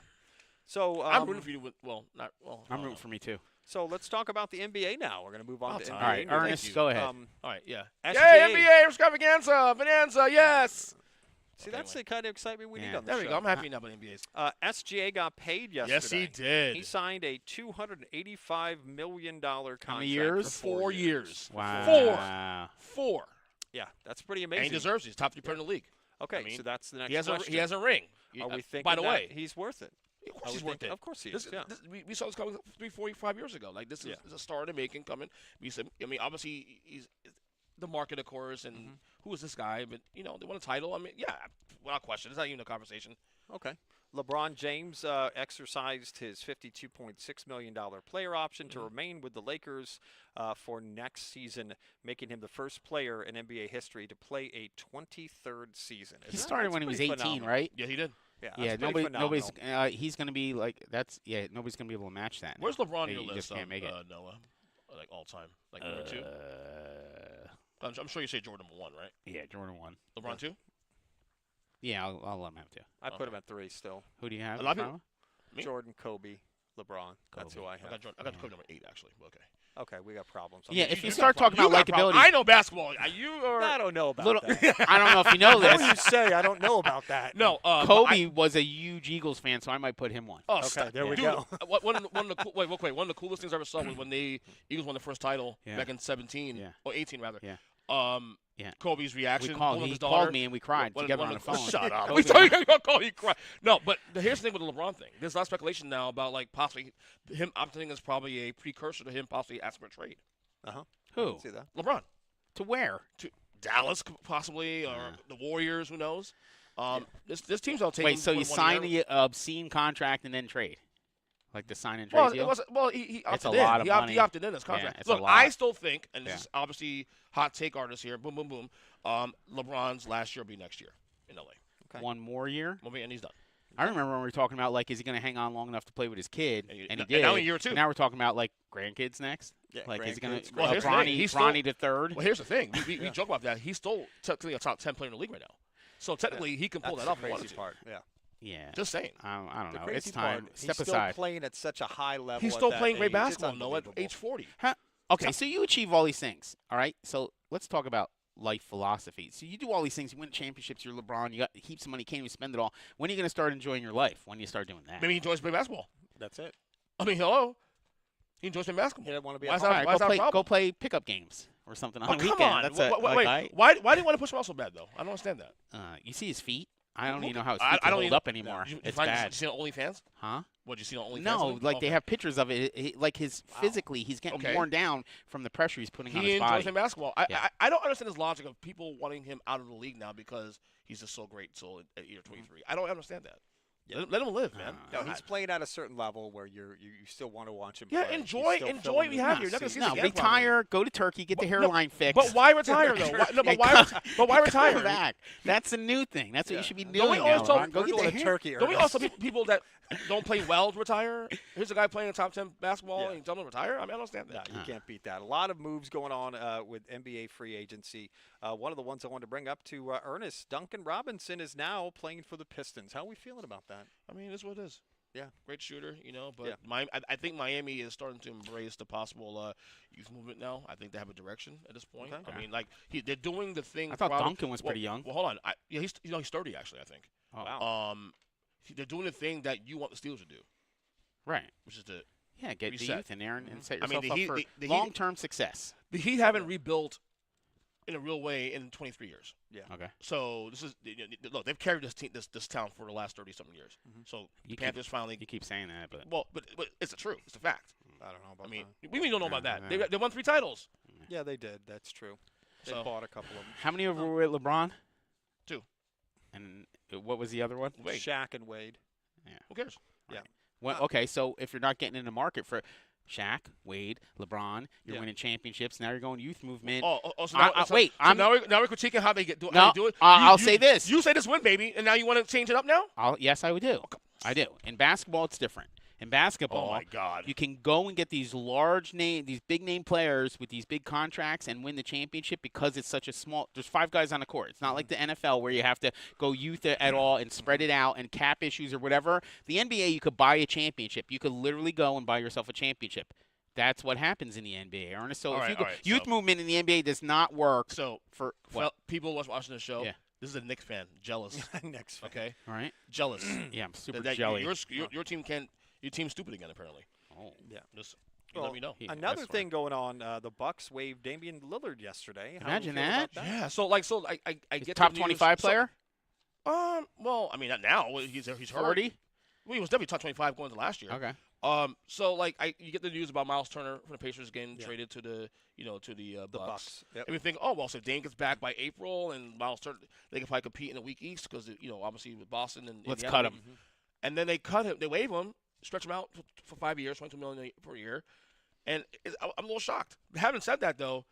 So I'm rooting for you. Not well. I'm rooting for me too. So let's talk about the NBA now. We're going to move on to NBA. All right, news. Ernest, go ahead. All right, yeah. SGA. Yay, NBA extravaganza, bonanza, yes. See, that's the kind of excitement we need Yeah. on the There show. we go. I'm happy now about NBA's. SGA got paid yesterday. Yes, he did. He signed a $285 million contract. How many years? For 4 years. Wow. Four. Yeah, that's pretty And amazing. he deserves it. He's top 3 player in the league. Okay, I mean, so that's the next He has question. a ring. Are we thinking by the that way, he's worth it? of Are course we he's worth thinking- it. Of course he is, yeah. We saw this coming 3, 4, 5 years ago. Like, this is a star in the making coming. We said, I mean, obviously, he's the market, of course, and who is this guy? But, they won a title. I mean, yeah, without question. It's not even a conversation. Okay. LeBron James exercised his $52.6 million player option to remain with the Lakers for next season, making him the first player in NBA history to play a 23rd season. He started when he was 18, right? Yeah, he did. Yeah, Yeah, that's pretty nobody's. phenomenal. He's going to be like nobody's going to be able to match that. Where's LeBron on He your just list, can't make it. Noah? Like, all time? Like, number 2? I'm sure you say Jordan 1, right? Yeah, Jordan 1. LeBron 2? Yeah, I'll let him have 2. I put him at 3 still. Who do you have? A lot of in people- front Me? Jordan, Kobe, LeBron. That's who I I have. got Jordan. I got Kobe number 8, actually. But okay. Okay, we got problems. Yeah, on if that. you start talking about got a problem. likability, I know basketball. You are. I don't know about little, that. I don't know if you know What this. you say? I don't know about that. No, but Kobe was a huge Eagles fan, so I might put him 1. Oh, Okay, stop. there we Dude, go. One of the coolest things I ever saw was when the Eagles won the first title back in 17 or 18 rather. Yeah. Yeah. Kobe's reaction. He his daughter, called me and we cried together on the phone. Shut up. Kobe- We saw you call you cry. No, but here's the thing with the LeBron thing. There's a lot of speculation now about like possibly him opting as probably a precursor to him possibly asking for a trade. Who? See that? LeBron To where? to Dallas possibly or the Warriors. Who knows? This team's all taking. Wait, so you 1 sign year. the obscene contract and then trade? Like the sign and trade Well, deal? it wasn't. Well, he opted It's a in. lot of He money. opted in his contract. it's a Look, lot. I still think, and this Yeah. is obviously hot take artist here. Boom, boom, boom. LeBron's last year will be next year in LA. Okay. 1 more year? And he's done. I remember when we were talking about, like, is he going to hang on long enough to play with his kid? And And he and did. now in year 2. And now we're talking about, like, grandkids next? Yeah, Like, is he going grandkids, to Well, here's the thing. He's still- Ronnie the third? Well, here's the thing. We joke about that. He's still technically a top 10 player in the league right now. So technically, he can pull That's that off the if he wanted crazy to. part. Yeah. Yeah. Just saying. I don't The know. crazy It's time. part, Step he's aside. still playing at such a high level. He's at still that playing great age. It's basketball, though, at unbelievable. age 40. Okay, so you achieve all these things, all right? So let's talk about life philosophy. So you do all these things. You win championships. You're LeBron. You got heaps of money. Can't even spend it all. When are you going to start enjoying your life? When do you start doing that? Maybe he enjoys playing basketball. That's it. I mean, hello. He enjoys playing basketball. He doesn't want to be Why at is home. that Go play pickup games or something on the weekend. Come on. That's wait. Why do you want to push him out so bad, though? I don't understand that. You see his feet? I don't even know how his I feet can don't hold even- up anymore. It's bad. You see it on OnlyFans? Huh? What, you see it on OnlyFans? No, like they Okay. have pictures of it. Like his physically, he's getting Okay. worn down from the pressure he's putting on He his enjoys body. playing basketball. Yeah. I don't understand his logic of people wanting him out of the league now because he's just so great until at year 23. I don't understand that. Yeah. Let him live, man. No, he's playing at a certain level where you still want to watch him Yeah, play. enjoy He's still what filling we the have here. You're not gonna seat. see this No, again, retire, go to Turkey, get the hairline fixed. But why retire though? But why retire? Come back. That's a new thing. That's what you should be Don't doing we now. always tell- LeBron. Go We're get the going to hair. Turkey. Don't we Ernest. also people that don't play well to retire? Here's a guy playing in top 10 basketball Yeah. and you tell him to retire? I mean, I don't understand No, that. you can't beat that. A lot of moves going on with NBA free agency. One of the ones I wanted to bring up to Ernest, Duncan Robinson is now playing for the Pistons. How are we feeling about that? I mean, it's what it is. Yeah. Great shooter, but Yeah. I think Miami is starting to embrace the possible youth movement now. I think they have a direction at this point. Okay. I mean, like they're doing the thing. I thought probably- Duncan was pretty young. Well, hold on. He's 30 actually. I think. Oh. Wow. They're doing the thing that you want the Steelers to do, Right. which is to Yeah, get the Reset. youth in there and set I mean, yourself the up Heat- for the Heat- long-term success. the Heat haven't rebuilt in a real way in 23 years. Okay. So this is look. They've carried this town for the last 30-something years. So the You Panthers finally. You keep saying that, but But it's the truth. It's a fact. I don't know about I mean, that. we don't know about that. Yeah. They won 3 titles. Yeah, they did. That's true. They So- bought a couple of them. how many of them were with LeBron? 2. And what was the other one? Wade. Shaq and Wade. Who cares? Okay, so if you're not getting in the market for Shaq, Wade, LeBron, you're Yeah. winning championships. Now you're going youth movement. So now, wait, So now we're critiquing how they do it. I'll say this. You say this win, baby, and now you want to change it up now? Yes, I would do. I do. In basketball, it's different. In basketball, Oh my God! you can go and get these these big name players with these big contracts and win the championship because it's such a small. There's 5 guys on the court. It's not like the NFL where you have to go youth at all and spread it out and cap issues or whatever. The NBA, you could buy a championship. You could literally go and buy yourself a championship. That's what happens in the NBA, Ernest. So All if right, you go, all right, youth so- movement in the NBA does not work So for well, people watching the show. Yeah. This is a Knicks fan, jealous. Next. Okay, all right. jealous. Yeah, I'm super That jelly. Your team can't. Your team's stupid again, apparently. Oh. Yeah. Just Well, let me know. Yeah, Another that's thing going on, the Bucks waived Damian Lillard yesterday. How Imagine do you feel that. about Yeah. So I He's get top the news. 25 player. Well, I mean, not now. He's hurt. 40. Well, he was definitely top 25 going to last year. Okay. So you get the news about Miles Turner from the Pacers getting traded to the the Bucks. Bucks? Yep. And we think, oh well, so if Dame gets back by April and Miles Turner, they can probably compete in the weak East because obviously with Boston and Let's Indiana. cut him. And then they cut him. They waive him, stretch him out for 5 years, $22 million per year. And I'm a little shocked. Having said that, though,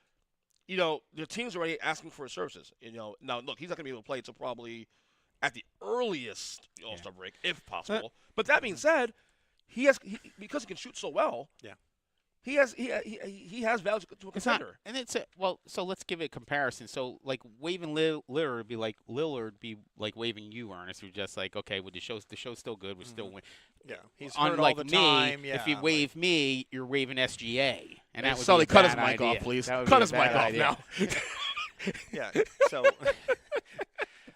the team's already asking for his services. Now look, he's not going to be able to play until probably at the earliest All-Star break, if possible. But that being said, because he can shoot so well. Yeah. He has value to a It's not, contender. and it's so let's give it a comparison. So like waving Lillard would be like waving you, Ernest. You're just like, okay, well the show's still good. We're still winning. Yeah. He's hurt Unlike all the me, time. Yeah, if you wave me, you're waving SGA, and that would Sully, be a cut his bad mic idea. off, please. That would Cut be a his mic bad off idea. now. Yeah. So.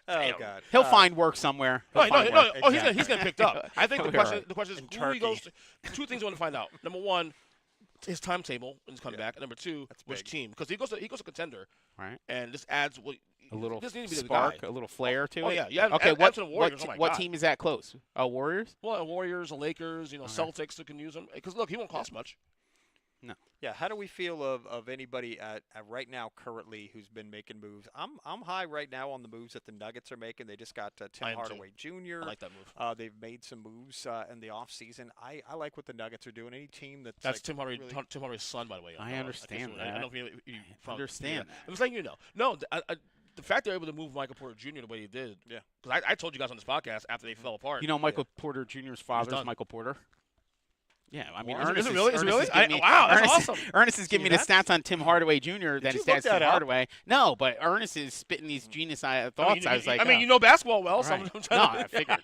Oh God. He'll find work somewhere. He'll find No. work. Oh, he's gonna get picked up. I think the We're question is In who he goes Turkey. to. 2 things I want to find out. Number 1, his timetable when he's coming back. And number 2, That's which big. team? Because he goes to contender, Right. and this adds A little This needs to be the spark, guy. a little flair to Oh, it. yeah, yeah. Okay, Add to the Warriors. Oh, my what God. team is that close? Warriors. Well, Warriors, the Lakers, Celtics who can use him. Because look, he won't cost much. Yeah. How do we feel of anybody at right now currently who's been making moves? I'm high right now on the moves that the Nuggets are making. They just got I Tim am too. Hardaway Jr. I like that move. They've made some moves in the offseason. I like what the Nuggets are doing. Any team that's That's like, Tim Hardaway, really- Tim Hardaway's son, by the way. I understand I don't know if you I understand that. I'm saying No, the fact they're able to move Michael Porter Jr. the way he did. Yeah. Because I told you guys on this podcast after they fell apart. Michael Porter Jr.'s father is done. Michael Porter. Yeah, I mean, Is it Ernest really? Is it really? giving me- Wow, that's Ernest, awesome. Ernest is giving me See the that? stats on Tim Hardaway Jr. that you his look dad's that Tim up? Hardaway. No, but Ernest is spitting these genius thoughts. I was like, you know basketball well. So right. I'm No, trying I figured.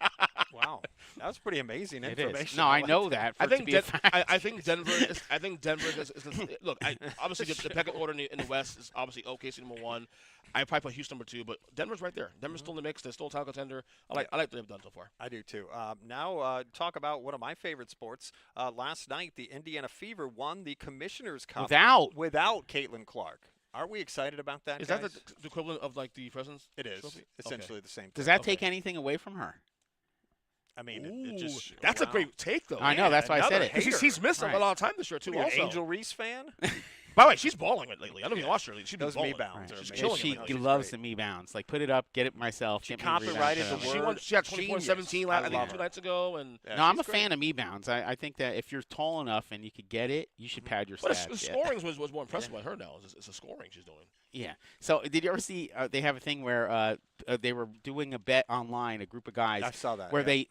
Wow. That was pretty amazing It information. is. No, I know that. I think Denver is. I think Denver is. Look, obviously the pecking order in the West is obviously OKC #1. I probably put Houston #2, but Denver's right there. Denver's still in the mix. They're still a title contender. I like what they've done so far. I do too. Now talk about one of my favorite sports. Last night, the Indiana Fever won the Commissioner's Cup without Caitlin Clark. Aren't we excited about that? Is guys? that the equivalent of like the President's It is Trophy? essentially the same thing. Does that take anything away from her? I mean, it just that's a great take, though. I know, that's why I said it. He's missed a lot of time this year, too, You're also. an Angel Reese fan? By the way, she's balling it lately. I don't even watch her lately. She's been Those balling. me-bounds are She's amazing. killing She it lately. loves the me-bounds. Like, put it up, get it myself. She get me copyrighted rebounds. the word. She had 24-17 I I think love 2 her. nights ago. And No, I'm a fan of me-bounds. I think that if you're tall enough and you could get it, you should pad your but stats. the scoring was more impressive by her now. It's the scoring she's doing. Yeah. So did you ever see they have a thing where they were doing a bet online, a group of guys. I saw that. Where they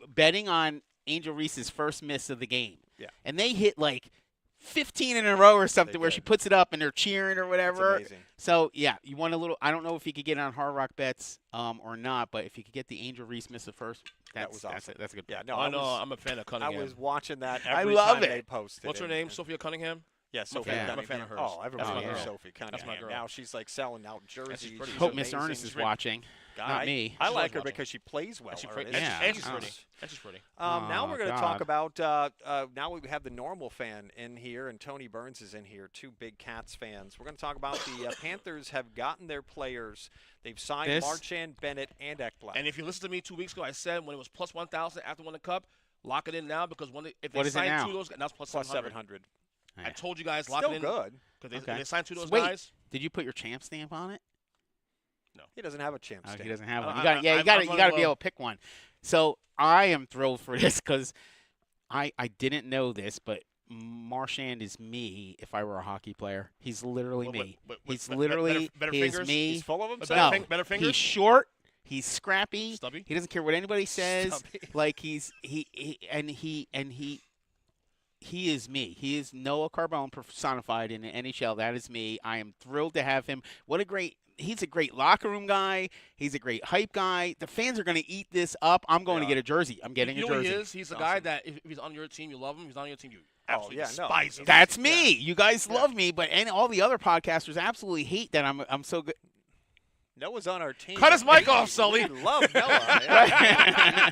betting on Angel Reese's first miss of the game. Yeah. And they hit like 15 in a row or something where did. she puts it up and they're cheering or whatever. It's amazing. So, yeah, you want a little – I don't know if you could get it on Hard Rock Bets or not, but if you could get the Angel Reese miss the first, That was awesome. That's a good Yeah, bet. no, I'm a fan of I Cunningham. was watching that I every love time it. they posted. What's her name? Sophia Cunningham? Yeah, Sophie. I'm a fan of hers. Oh, everybody That's my knows girl. Sophie Cunningham. my girl. Now she's like selling out jerseys. pretty. She's Hope Miss amazing. Ernest is watching. Not me. I She's like always her watching. because she plays well. And she's pretty. Ernest. Yeah. And she's Oh. pretty. And she's pretty. Now Oh, we're going to God. talk about now we have the normal fan in here, and Tony Burns is in here, 2 big Cats fans. We're going to talk about the Panthers have gotten their players. They've signed Marchand, Bennett, and Ekblad. And if you listen to me 2 weeks ago, I said when it was plus 1,000 after winning the Cup, lock it in now because if they What is it sign now? 2 of those guys, now it's plus plus 700. 700. I told you guys, lock Still it in. good. Because Okay. they signed 2 of those Wait. guys. Did you put your champ stamp on it? He doesn't have a champ Oh, stamp. he doesn't have one. I- You got I'm to running be low. able to pick one. So I am thrilled for this because I didn't know this, but Marchand is me if I were a hockey player. He's literally me. He's literally better he is fingers? me. He's full of Better, himself. No. better fingers? He's short. He's scrappy. Stubby? He doesn't care what anybody says. Stubby. Like he is me. He is Noah Carbone personified in the NHL. That is me. I am thrilled to have him. He's a great locker room guy. He's a great hype guy. The fans are going to eat this up. I'm going to get a jersey. I'm getting you a know jersey. He is? He's a guy that if he's on your team, you love him. If he's not on your team, you absolutely despise him. That's me. You guys love me, but all the other podcasters absolutely hate that I'm so good. Noah's on our team. Cut his mic off, Sully. We love Noah. Yeah.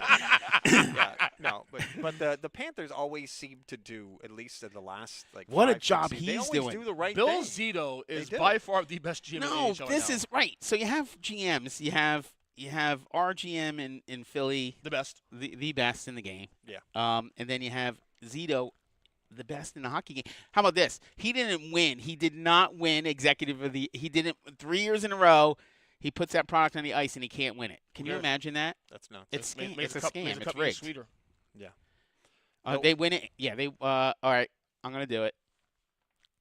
No, but the Panthers always seem to do, at least in the last What a 5, 6 job seasons, he's they always doing. do the right Bill thing. Zito is do. by far the best GM in the No, NHL this right is right. So you have GMs. You have our GM in Philly, now. The best. the best in the game. Yeah. And then you have Zito, the best in the hockey game. How about this? He didn't win. He did not win executive of the. He didn't 3 years in a row. He puts that product on the ice and he can't win it. Can you imagine that? That's nuts. It's Makes it's a cup- scam. makes the It's cup even rigged. sweeter. Yeah. They win it. Yeah. They. All right. I'm gonna do it.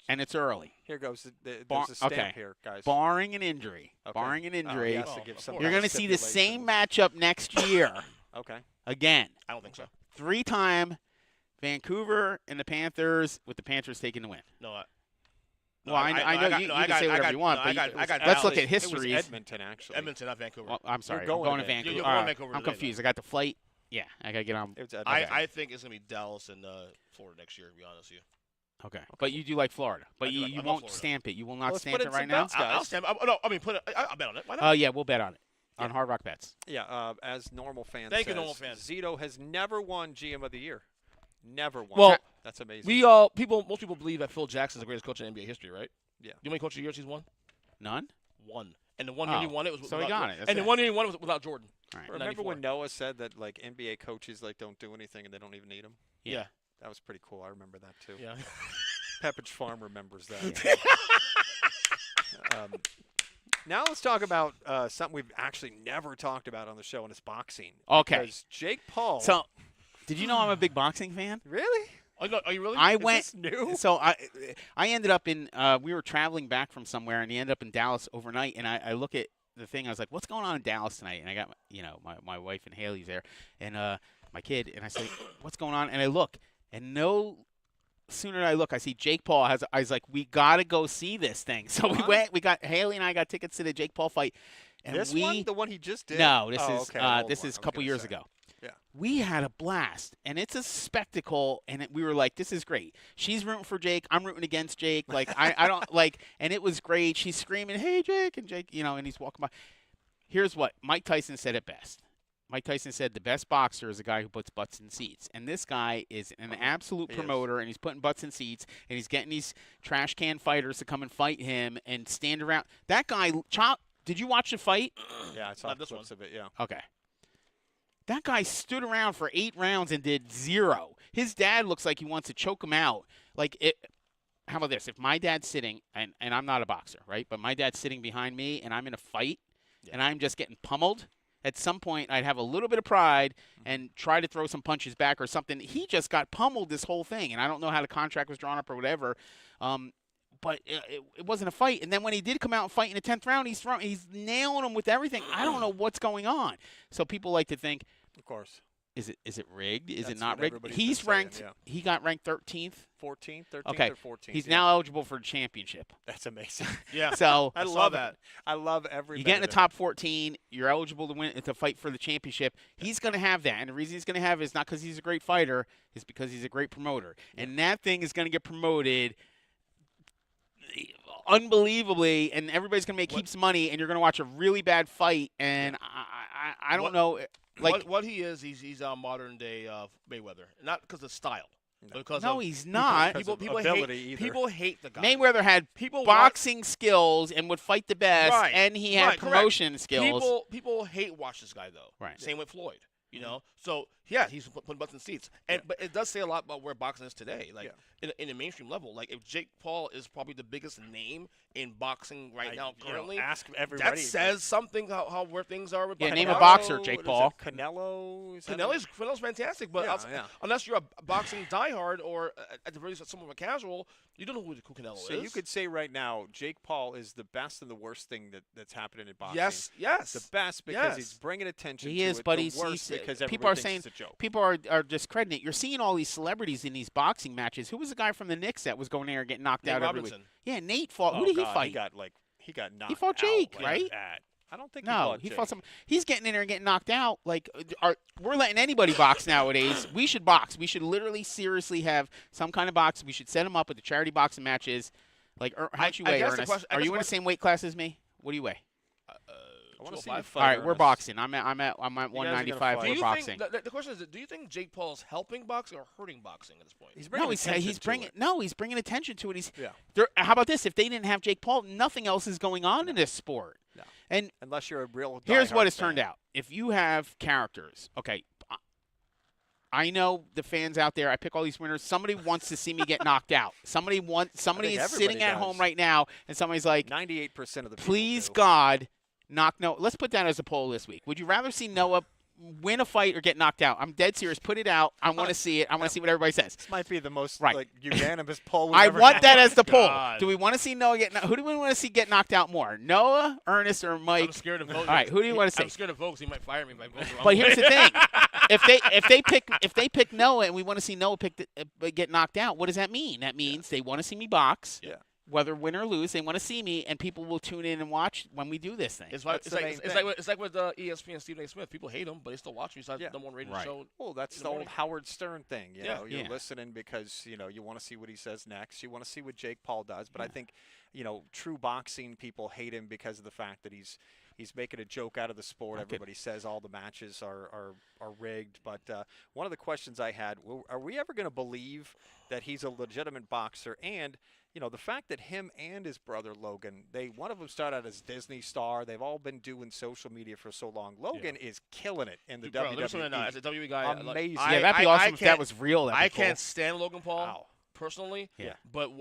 And it's early. Here goes. There's Bar- a stamp okay. here, guys. Barring an injury. Okay. Barring an Oh, injury. he has to Oh, give of some course. You're kind gonna of see the same stipulations. matchup next year. Okay. Again. I don't think so. 3-time Vancouver and the Panthers with the Panthers taking the win. No, Well, I know you can say whatever you want, but let's look at history. It was Edmonton, actually. Edmonton, not Vancouver. Well, I'm sorry. going I'm going to to Vancouver. Vancouver. You're All going right. Vancouver I'm today, confused. I got the flight. Yeah, I got to get on. It was Edmonton. I think it's going to be Dallas and Florida next year, to be honest with you. Okay. But you do like Florida. But I do you, like- I you love won't Florida. stamp it. You will not Let's stamp put it in right some now? bets, guys. I'll stand. Put it. I'll bet on it. Why not? Yeah, we'll bet on it. On Hard Rock Bets. Yeah, as normal fans. Thank you, says, normal fans. Zito has never won GM of the year. Never won. Well, that's amazing. Most people believe that Phil Jackson's the greatest coach in NBA history, right? Yeah. You know how many coach of the years he's won? None? One. And the one year he won it was so he without, got it. That's and the it. one year he won it was without Jordan. All right. Remember 94. when Noah said that like NBA coaches like don't do anything and they don't even need them? Yeah. That was pretty cool. I remember that too. Yeah. Pepperidge Farm remembers that. Now let's talk about something we've actually never talked about on the show, and it's boxing. Okay. Because Jake Paul. So, did you know I'm a big boxing fan? Really? Are you really? I Is went. this new? So I ended up in. We were traveling back from somewhere, and he ended up in Dallas overnight. And I look at the thing. I was like, "What's going on in Dallas tonight?" And I got my wife and Haley's there, and my kid. And I say, "What's going on?" And I look, and no sooner than I look, I see Jake Paul has. I was like, "We gotta go see this thing." So we went. We got Haley and I got tickets to the Jake Paul fight. And this one, the one he just did. No, this Oh, is okay, an old this one, is a I was couple gonna years say. ago. Yeah. We had a blast, and it's a spectacle, and we were like, this is great. She's rooting for Jake. I'm rooting against Jake. Like, I don't like, and it was great. She's screaming, hey, Jake, and Jake, and he's walking by. Here's what Mike Tyson said it best. Mike Tyson said the best boxer is a guy who puts butts in seats. And this guy is an absolute promoter, and he's putting butts in seats, and he's getting these trash can fighters to come and fight him and stand around. That guy, did you watch the fight? Yeah, I saw clips of it, yeah. Okay. That guy stood around for 8 rounds and did 0. His dad looks like he wants to choke him out. How about this? If my dad's sitting, and I'm not a boxer, right? But my dad's sitting behind me, and I'm in a fight, and I'm just getting pummeled, at some point I'd have a little bit of pride and try to throw some punches back or something. He just got pummeled this whole thing, and I don't know how the contract was drawn up or whatever. But it wasn't a fight. And then when he did come out and fight in the 10th round, he's nailing him with everything. I don't know what's going on. So people like to think, of course, is it rigged? Is That's it not rigged? He's ranked. Saying, He got ranked 13th. 13th okay. or 14th. He's now eligible for the championship. That's amazing. Yeah. So I love that. I love every. You get in the top 14. You're eligible to fight for the championship. He's going to have that, and the reason he's going to have it is not because he's a great fighter, is because he's a great promoter, and that thing is going to get promoted unbelievably, and everybody's going to make heaps of money, and you're going to watch a really bad fight, and I don't know. Like what he is, he's our modern day Mayweather, not because of style. Because he's not. People hate the guy. Mayweather had boxing skills and would fight the best, right. and he had promotion skills. People hate watch this guy though. Right. Same with Floyd. So yeah, he's putting butts in seats, but it does say a lot about where boxing is today. Like in the mainstream level, like if Jake Paul is probably the biggest name in boxing right now currently, ask everybody. That says something how where things are. With name a boxer, Jake Paul. Canelo's fantastic, but unless you're a boxing diehard or at the very least somewhat of a casual, you don't know who Canelo is. So you could say right now, Jake Paul is the best and the worst thing that's happening in boxing. Yes. The best because he's bringing attention to it. But the worst because people are saying it's a joke. People are discrediting it. You're seeing all these celebrities in these boxing matches. Who was the guy from the Knicks that was going there and getting knocked out every week? Yeah, Nate fought. Who did he fight? He got knocked out. He fought Jake, right? I don't think he fought some. He's getting in there and getting knocked out. Like, we're letting anybody box nowadays. We should box. We should literally, seriously have some kind of box. We should set them up with the charity boxing matches. Like, how much you weigh, Ernest? Are you in the same weight class as me? What do you weigh? I want to see you fight. All right, Ernest. we're boxing. I'm at 195. We're boxing. The question is, do you think Jake Paul is helping boxing or hurting boxing at this point? He's bringing attention to it. How about this? If they didn't have Jake Paul, nothing else is going on in this sport. No. And unless you're a real. Here's what it's turned out. If you have characters, okay. I know the fans out there. I pick all these winners. Somebody wants to see me get knocked out. Somebody is sitting at home right now, and somebody's like, 98% of the people please do. God, knock Noah. Let's put that as a poll this week. Would you rather see Noah win a fight or get knocked out? I'm dead serious. Put it out. I want to see it. I want to see what everybody says. This might be the most unanimous poll. I want that as the poll. Do we want to see Noah who do we want to see get knocked out more? Noah, Ernest, or Mike? I'm scared of voting. All right, who do you want to see? I'm scared of votes. He might fire me if I vote wrong. But here's the thing: if they pick Noah and we want to see Noah get knocked out, what does that mean? That means they want to see me box. Yeah. Whether win or lose, they want to see me, and people will tune in and watch when we do this thing. It's like with ESPN and Stephen A. Smith. People hate him, but they still watch him. He's the number one rated show. Well, that's the old Howard Stern thing. You're listening because you want to see what he says next. You want to see what Jake Paul does. But I think, true boxing people hate him because of the fact that he's making a joke out of the sport. Everybody says all the matches are rigged. But one of the questions I had, are we ever going to believe that he's a legitimate boxer? And the fact that him and his brother Logan, one of them started out as Disney star. They've all been doing social media for so long. Logan is killing it in the WWE. As a WWE guy, amazing. That'd be awesome if that was real. I can't stand Logan Paul personally. Yeah. But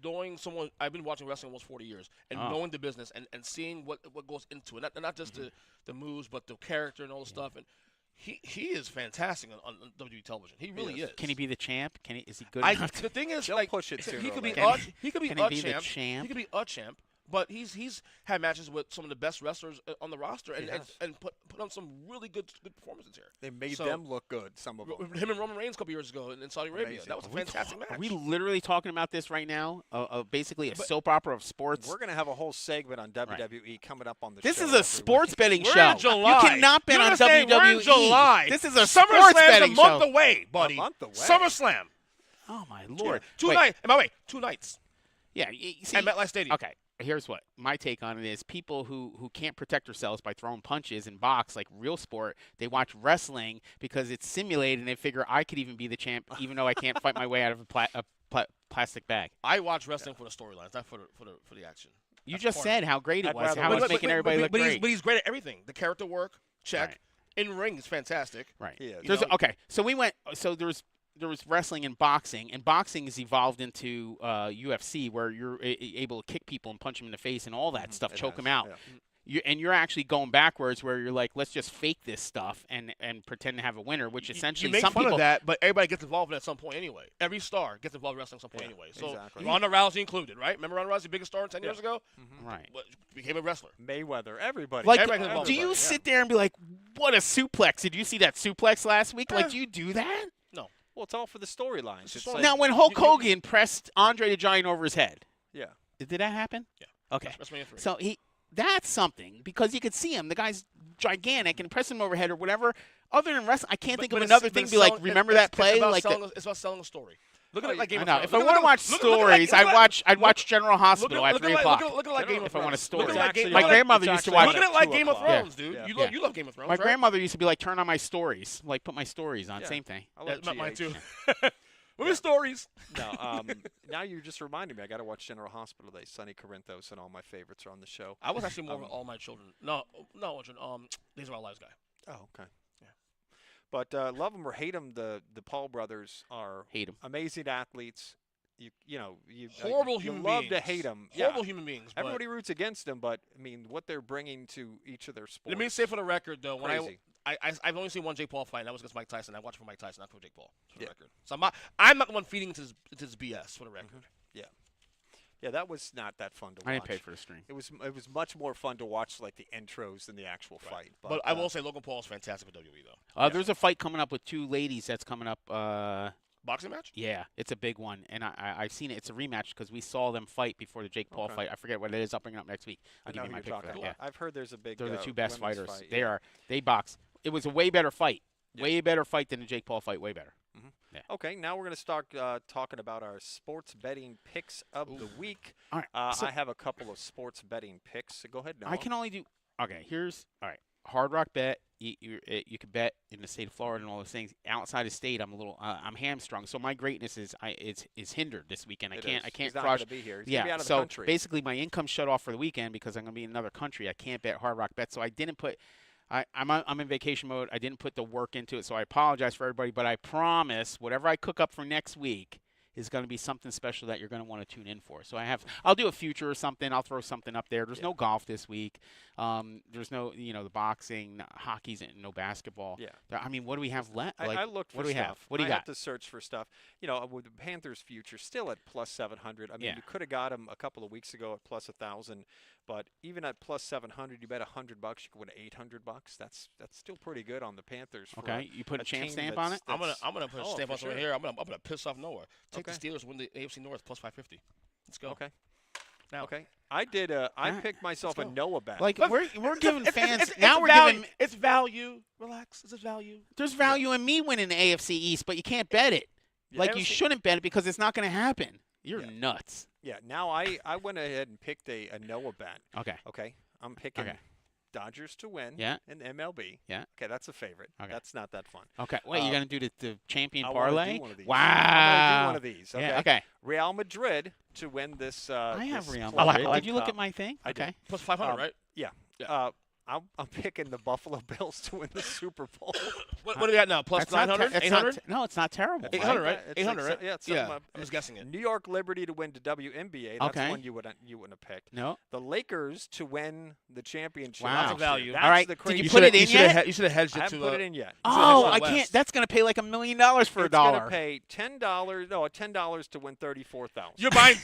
knowing someone, I've been watching wrestling almost 40 years, and knowing the business and seeing what goes into it, not just the moves, but the character and all the stuff. And he is fantastic on WWE television. He really is. Can he be the champ? Is he good enough? The thing is, push it he could be Can he a be the champ. champ? He could be a champ. but he's had matches with some of the best wrestlers on the roster and put on some really good performances here. They made them look good. Some of them. Him and Roman Reigns a couple years ago in Saudi Arabia. That was a fantastic match. Are we literally talking about this right now? Basically a soap opera of sports. We're gonna have a whole segment on WWE coming up on the show. This is a sports betting We're show. in July. You cannot bet on WWE. We're in July. This is a sports betting show. a month away, buddy. A month away. SummerSlam. Oh my Lord! Two nights. And by the way, 2 nights. Yeah, you see, at MetLife Stadium. Okay, here's what my take on it is: people who can't protect themselves by throwing punches in box like real sport, they watch wrestling because it's simulated, and they figure I could even be the champ, even though I can't fight my way out of a plastic bag. I watch wrestling for the storylines, not for the action. You just said how great it was, how it's making everybody look great. But he's great at everything. The character work, check. Right. In ring is fantastic. Right. Yeah. Okay, so we went. So there was wrestling and boxing has evolved into UFC, where you're able to kick people and punch them in the face and all that stuff, choke them out. Yeah. You're actually going backwards, where you're like, let's just fake this stuff and pretend to have a winner, which essentially you make some fun people of that, but everybody gets involved at some point anyway. Every star gets involved in wrestling at some point anyway. So Ronda Rousey included, right? Remember Ronda Rousey, biggest star 10 years ago? Mm-hmm. Right. Became a wrestler. Mayweather, everybody. Like, everybody do you sit there and be like, what a suplex? Did you see that suplex last week? Like, do you do that? No. Well, it's all for the storylines. Now, when Hulk Hogan pressed Andre the Giant over his head, did that happen? Yeah. Okay. WrestleMania 3. So that's something, because you could see him. The guy's gigantic and press him overhead or whatever. Other than wrestling, I can't think of another thing. Be like, remember that play? It's about selling a story. Look at it like Game of Thrones. If I want to watch stories, I'd watch General Hospital at 3 o'clock. Look at like Game of Thrones. If I want a story. My grandmother used to watch it. Look at it like Game of Thrones, dude. You love Game of Thrones. My grandmother used to be like, turn on my stories, like put my stories on. Same thing. I love not mine too. GH. Movie stories. No, now you just reminded me. I got to watch General Hospital today. Sonny Corinthos and all my favorites are on the show. I was actually more of All My Children. No, These Are Our Lives guy. Oh, okay. Yeah. But love them or hate them, the Paul brothers are amazing athletes. You Horrible you human love beings. to hate them. Horrible human beings. Everybody roots against them, but I mean, what they're bringing to each of their sports. Let me say for the record, though, crazy. I've only seen one Jake Paul fight, and that was against Mike Tyson. I watched for Mike Tyson, not for Jake Paul. For the record. So I'm not the one feeding into his BS. For the record. Yeah, that was not that fun to watch. I didn't pay for the stream. It was much more fun to watch like the intros than the actual fight. But I will say Logan Paul is fantastic for WWE though. There's a fight coming up with 2 ladies that's coming up. Boxing match? Yeah, it's a big one, and I've seen it. It's a rematch because we saw them fight before the Jake Paul fight. I forget what it is. I'll bring it up next week. I'll give you my pick for that. Yeah. I've heard there's a big. They're the 2 best fighters. Fight. They box. It was a way better fight. Way better fight than the Jake Paul fight. Way better. Mm-hmm. Yeah. Okay, now we're going to start talking about our sports betting picks of the week. All right. I have a couple of sports betting picks. So go ahead, Noah. I can only do. Okay, all right. Hard Rock bet. You could bet in the state of Florida and all those things. Outside of state, I'm a little. I'm hamstrung. So my greatness is hindered this weekend. I can't He's crush. not gonna be here. He's gonna be out of the country. Basically, my income's shut off for the weekend because I'm gonna be in another country. I can't bet Hard Rock bet. So I didn't put. I'm in vacation mode. I didn't put the work into it, so I apologize for everybody. But I promise, whatever I cook up for next week is going to be something special that you're going to want to tune in for. So I'll do a future or something. I'll throw something up there. There's no golf this week. There's no, the boxing, hockey's, and no basketball. Yeah. I mean, what do we have left? I looked for what do we stuff. have? What do you I got? have to search for stuff. With the Panthers' future still at plus 700. I mean, you could have got him a couple of weeks ago at plus 1,000. But even at plus 700, you bet $100, you could win $800. That's still pretty good on the Panthers. Okay, you put a champ stamp on it. I'm gonna put a stamp on it right here. I'm gonna piss off Noah. Take the Steelers, win the AFC North plus 550. Let's go. Okay. Now. Okay. I did. I picked myself a Noah bet. Like we're giving fans now. We're giving. It's value. Relax. It's value. There's value in me winning the AFC East, but you can't bet it. Like you shouldn't bet it because it's not going to happen. You're nuts. Yeah. Now I went ahead and picked a Noah bet. Okay. Okay. I'm picking Dodgers to win. Yeah. In MLB. Yeah. Okay, that's a favorite. Okay. That's not that fun. Okay. Wait, you're gonna do the champion I parlay? Do one of these. Wow. I'm gonna do one of these. Okay. Yeah. Okay. Real Madrid to win this. I have this Real Club Madrid. World Did you look Cup. at my thing? I Okay. did. Plus 500, right? Yeah. I'm picking the Buffalo Bills to win the Super Bowl. What do we got now? Plus 900? 800? No, it's not terrible. 800, right? It's 800, right? Yeah, it's I'm just guessing it. New York Liberty to win the WNBA. That's one you wouldn't have picked. No. The Lakers to win the championship. Wow. Lots of value. That's All right. the Did you crazy. put it in yet? You should have hedged I it haven't to. put it in yet. Oh, West. I can't. That's going to pay like $1 million for It's $1. going to pay $10. No, $10 to win 34,000.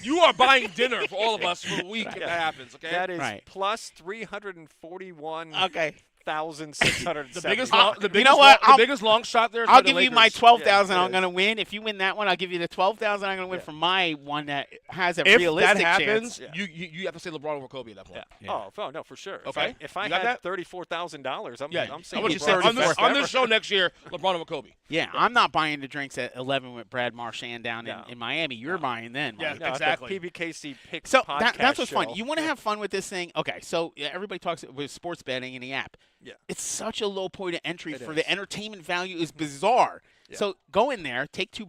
You are buying dinner for all of us for a week if that happens. Okay. That is Right. plus 341. Okay. 1,600. The biggest, you know what? The biggest long shot there is I'll by the give you my Lakers. 12,000 Yeah, I'm going to win. If you win that one, I'll give you the 12,000 I'm going to win from my one that has a If realistic that happens, chance. you have to say LeBron over Kobe at that point. Yeah. Oh, no, for sure. Okay. If I You got had that? $34,000, I'm I saying want you to say LeBron on this show next year, LeBron over Kobe. Yeah, I'm not buying the drinks at 11 with Brad Marchand down in Miami. You're buying then. Yeah, Mike. No, exactly. The PBKC Picks So podcast that's what's fun. show. You want to have fun with this thing? Okay, so everybody talks with sports betting in the app. Yeah. It's such a low point of entry It for is. the entertainment value is bizarre. Yeah. So go in there, take $2,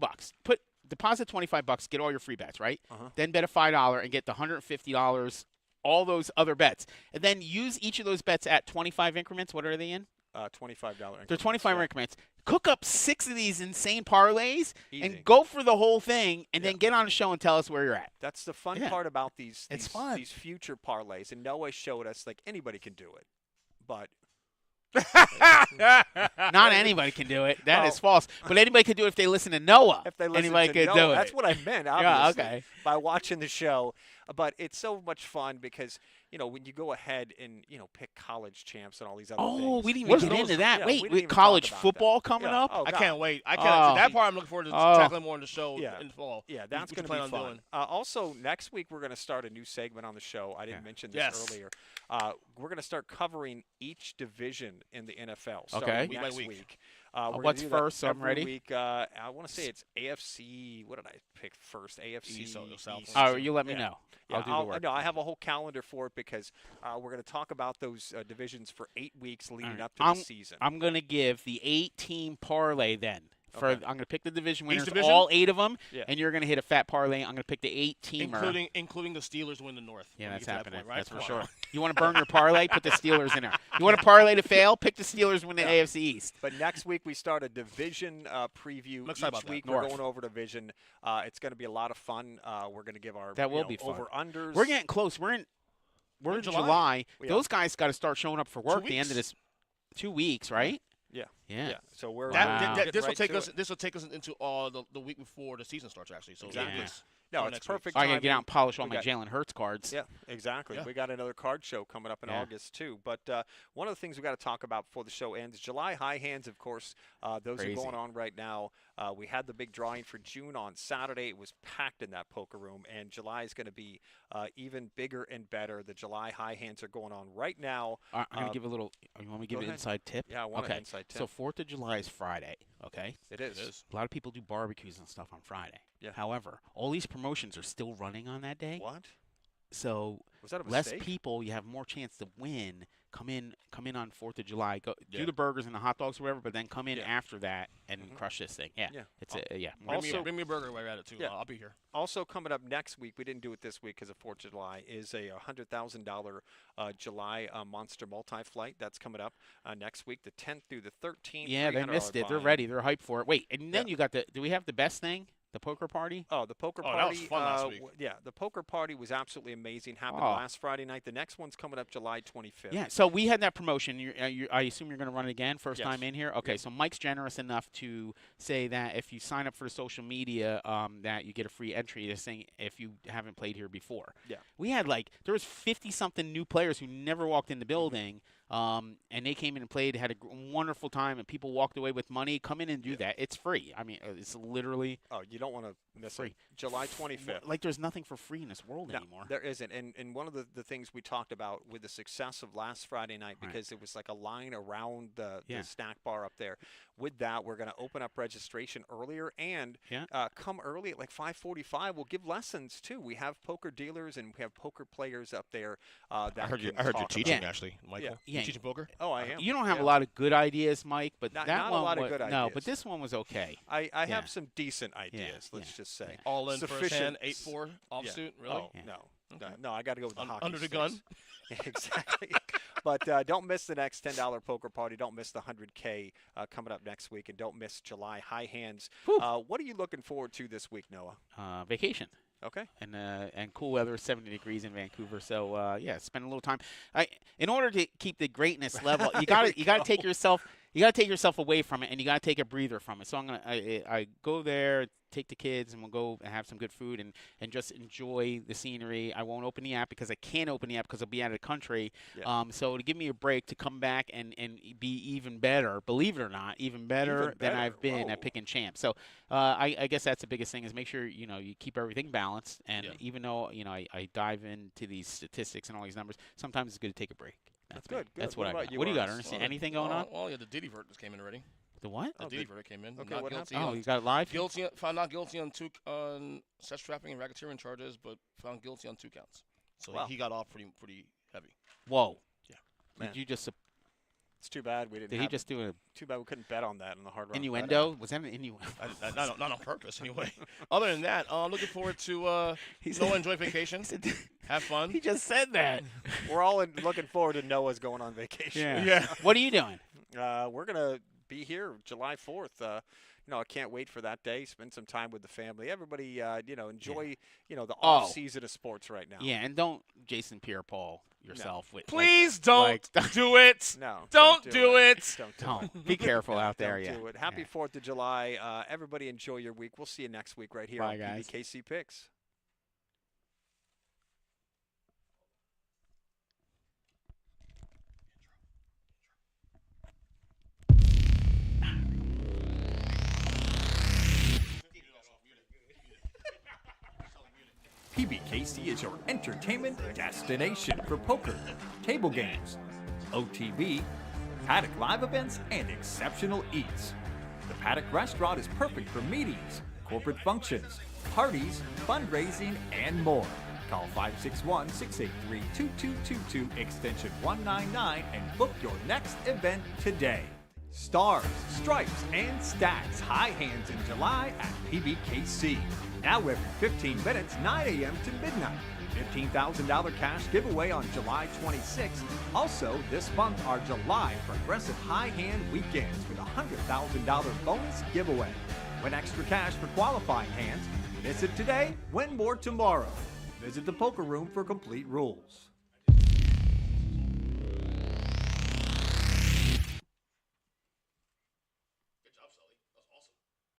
deposit $25, get all your free bets, right? Uh-huh. Then bet a $5 and get the $150, all those other bets, and then use each of those bets at 25 increments. What are they in? $25 increments. They're 25 increments. Cook up 6 of these insane parlays Easy. and go for the whole thing, and then get on the show and tell us where you're at. That's the fun Yeah. part about these fun. these future parlays. And Noah showed us, like, anybody can do it. But Not anybody can do it. That is false. But anybody can do it if they listen to Noah. if they listen anybody to could Noah, do it. that's what I meant, obviously, Yeah, okay. by watching the show. But it's so much fun because, when you go ahead and, pick college champs and all these other things. Oh, we didn't What's even get those- into that. yeah, we Wait, didn't with even talk college about football that. coming Yeah. up? Oh, I God. can't wait. Oh. That part I'm looking forward to tackling more in the show Yeah. in the fall. Yeah, that's What you going to be plan on fun. doing? Also, next week we're going to start a new segment on the show. I didn't mention this Yes. earlier. We're going to start covering each division in the NFL. Okay. starting Week by next week. week. We're gonna What's do that first? So I'm every ready. Week. I want to say it's AFC. What did I pick first? AFC East, South. East. Oh, you let me Yeah. know. Yeah, I'll do the work. No, I have a whole calendar for it because we're going to talk about those divisions for 8 weeks leading right. up to the season. I'm going to give the 8-team parlay then. Okay. I'm going to pick the division winners, division? all 8 of them, Yeah. and you're going to hit a fat parlay. I'm going to pick the 8-teamer. Including the Steelers to win the North. Yeah, when we that's get to that happening. point, right? That's for Wow. sure. You want to burn your parlay? Put the Steelers in there. You want a parlay to fail? Pick the Steelers win the AFC East. But next week we start a division preview. I'm excited about Each that. week we're North. going over division. It's going to be a lot of fun. We're going to give our That will be fun. over unders. We're getting close. We're in in July. Yeah. Those guys got to start showing up for work at the end of weeks. this 2 weeks, right? Yeah. Yeah. So we're Wow. getting This will right take to us. it. This will take us into the week before the season starts. Actually, so Exactly. it's No, for it's next week. perfect. I got to timing. get out and polish all We my got- Jalen Hurts cards. Yeah, exactly. Yeah. We got another card show coming up in Yeah. August too. But one of the things we got to talk about before the show ends, July high hands, of course. Those Crazy. are going on right now. We had the big drawing for June on Saturday. It was packed in that poker room, and July is going to be even bigger and better. The July high hands are going on right now. I'm going to give a little. You want me to give go an ahead. inside tip? Yeah, I want okay. an inside tip. So 4th of July is Friday. Okay. It is. It is. A lot of people do barbecues and stuff on Friday. Yeah. However, all these promotions are still running on that day. What? So Was that a less mistake? people, you have more chance to win. Come in on 4th of July. Go Yeah. do the burgers and the hot dogs or whatever, but then come in Yeah. after that and Mhm. crush this thing. Yeah. Yeah. It's yeah. Also- Bring me a burger while you're at it too. Yeah. I'll be here. Also coming up next week, we didn't do it this week because of 4th of July, is a $100,000 July Monster multi-flight. That's coming up next week, the 10th through the 13th. Yeah, they $300 missed it. They're buy-in. ready. They're hyped for it. Wait, and then Yeah. you got do we have the best thing? The poker party? Oh, the poker Oh, party. that was fun last week. Yeah, the poker party was absolutely amazing. Happened Oh. last Friday night. The next one's coming up July 25th. Yeah, so we had that promotion. I assume you're going to run it again, first Yes. time in here? Okay, so Mike's generous enough to say that if you sign up for the social media, that you get a free entry to this thing if you haven't played here before. Yeah. We had there was 50-something new players who never walked in the building, and they came in and played, had a wonderful time, and people walked away with money. Come in and do that. It's free. I mean, it's literally Oh, you don't want to miss free. it. July 25th. There's nothing for free in this world No, anymore. there isn't. And one of the things we talked about with the success of last Friday night, Right. because it was like a line around the Yeah. snack bar up there. With that, we're going to open up registration earlier and Yeah. come early at like 5:45. We'll give lessons too. We have poker dealers and we have poker players up there. That I heard can you're talk teaching about- actually, Michael. Yeah. You teaching poker? Oh, I am. You don't have Yeah. a lot of good ideas, Mike, but Not that a one lot of was, good no, ideas. but this one was okay. I Yeah. have some decent ideas. Let's just say. All in first Sufficient- hand, 8-4 offsuit. Really? Oh Yeah. no. Okay. No, I got to go with the hockey Under the sticks. gun? Yeah, exactly. But don't miss the next $10 poker party. Don't miss the 100K coming up next week. And don't miss July High Hands. What are you looking forward to this week, Noah? Vacation. Okay. And cool weather, 70 degrees in Vancouver. So spend a little time. In order to keep the greatness level, you gotta take yourself away from it, and you gotta take a breather from it. So I go there, take the kids, and we'll go and have some good food and just enjoy the scenery. I won't open the app because I can't open the app because I'll be out of the country. Yeah. So to give me a break to come back and be even better, believe it or not, even better than I've been at picking champs. So I guess that's the biggest thing is make sure you keep everything balanced. And even though I dive into these statistics and all these numbers, sometimes it's good to take a break. That's good. That's what I got. What do you got, Ernest? Anything going on? Well, yeah, the Diddy verdict came in already. The what? The Diddy verdict came in. Okay, not what guilty. Oh, you got it live? Found not guilty on sex trafficking and racketeering charges, but found guilty on 2 counts. So he got off pretty heavy. Whoa. Yeah. Did you just? It's too bad we didn't. Did he just do a? Too bad we couldn't bet on that in the Hard Rock. Innuendo? Was that an innuendo? Not on purpose, anyway. Other than that, I'm looking forward to Noah enjoy vacation. Have fun. He just said that. We're all looking forward to Noah's going on vacation. Yeah. What are you doing? We're gonna be here July 4th. I can't wait for that day. Spend some time with the family. Everybody, enjoy, the off season of sports right now. Yeah, and don't Jason Pierre-Paul yourself. No. Please don't do it. No. Don't do it. Don't. Be careful out there. Don't do it. Happy 4th of July. Everybody enjoy your week. We'll see you next week right here on PBKC Picks. PBKC is your entertainment destination for poker, table games, OTB, Paddock live events, and exceptional eats. The Paddock restaurant is perfect for meetings, corporate functions, parties, fundraising, and more. Call 561-683-2222 extension 199 and book your next event today. Stars, Stripes, and Stacks High Hands in July at PBKC. Now every 15 minutes, 9 a.m. to midnight. $15,000 cash giveaway on July 26th. Also, this month, our July Progressive High Hand Weekends with a $100,000 bonus giveaway. Win extra cash for qualifying hands. Miss it today, win more tomorrow. Visit the Poker Room for complete rules.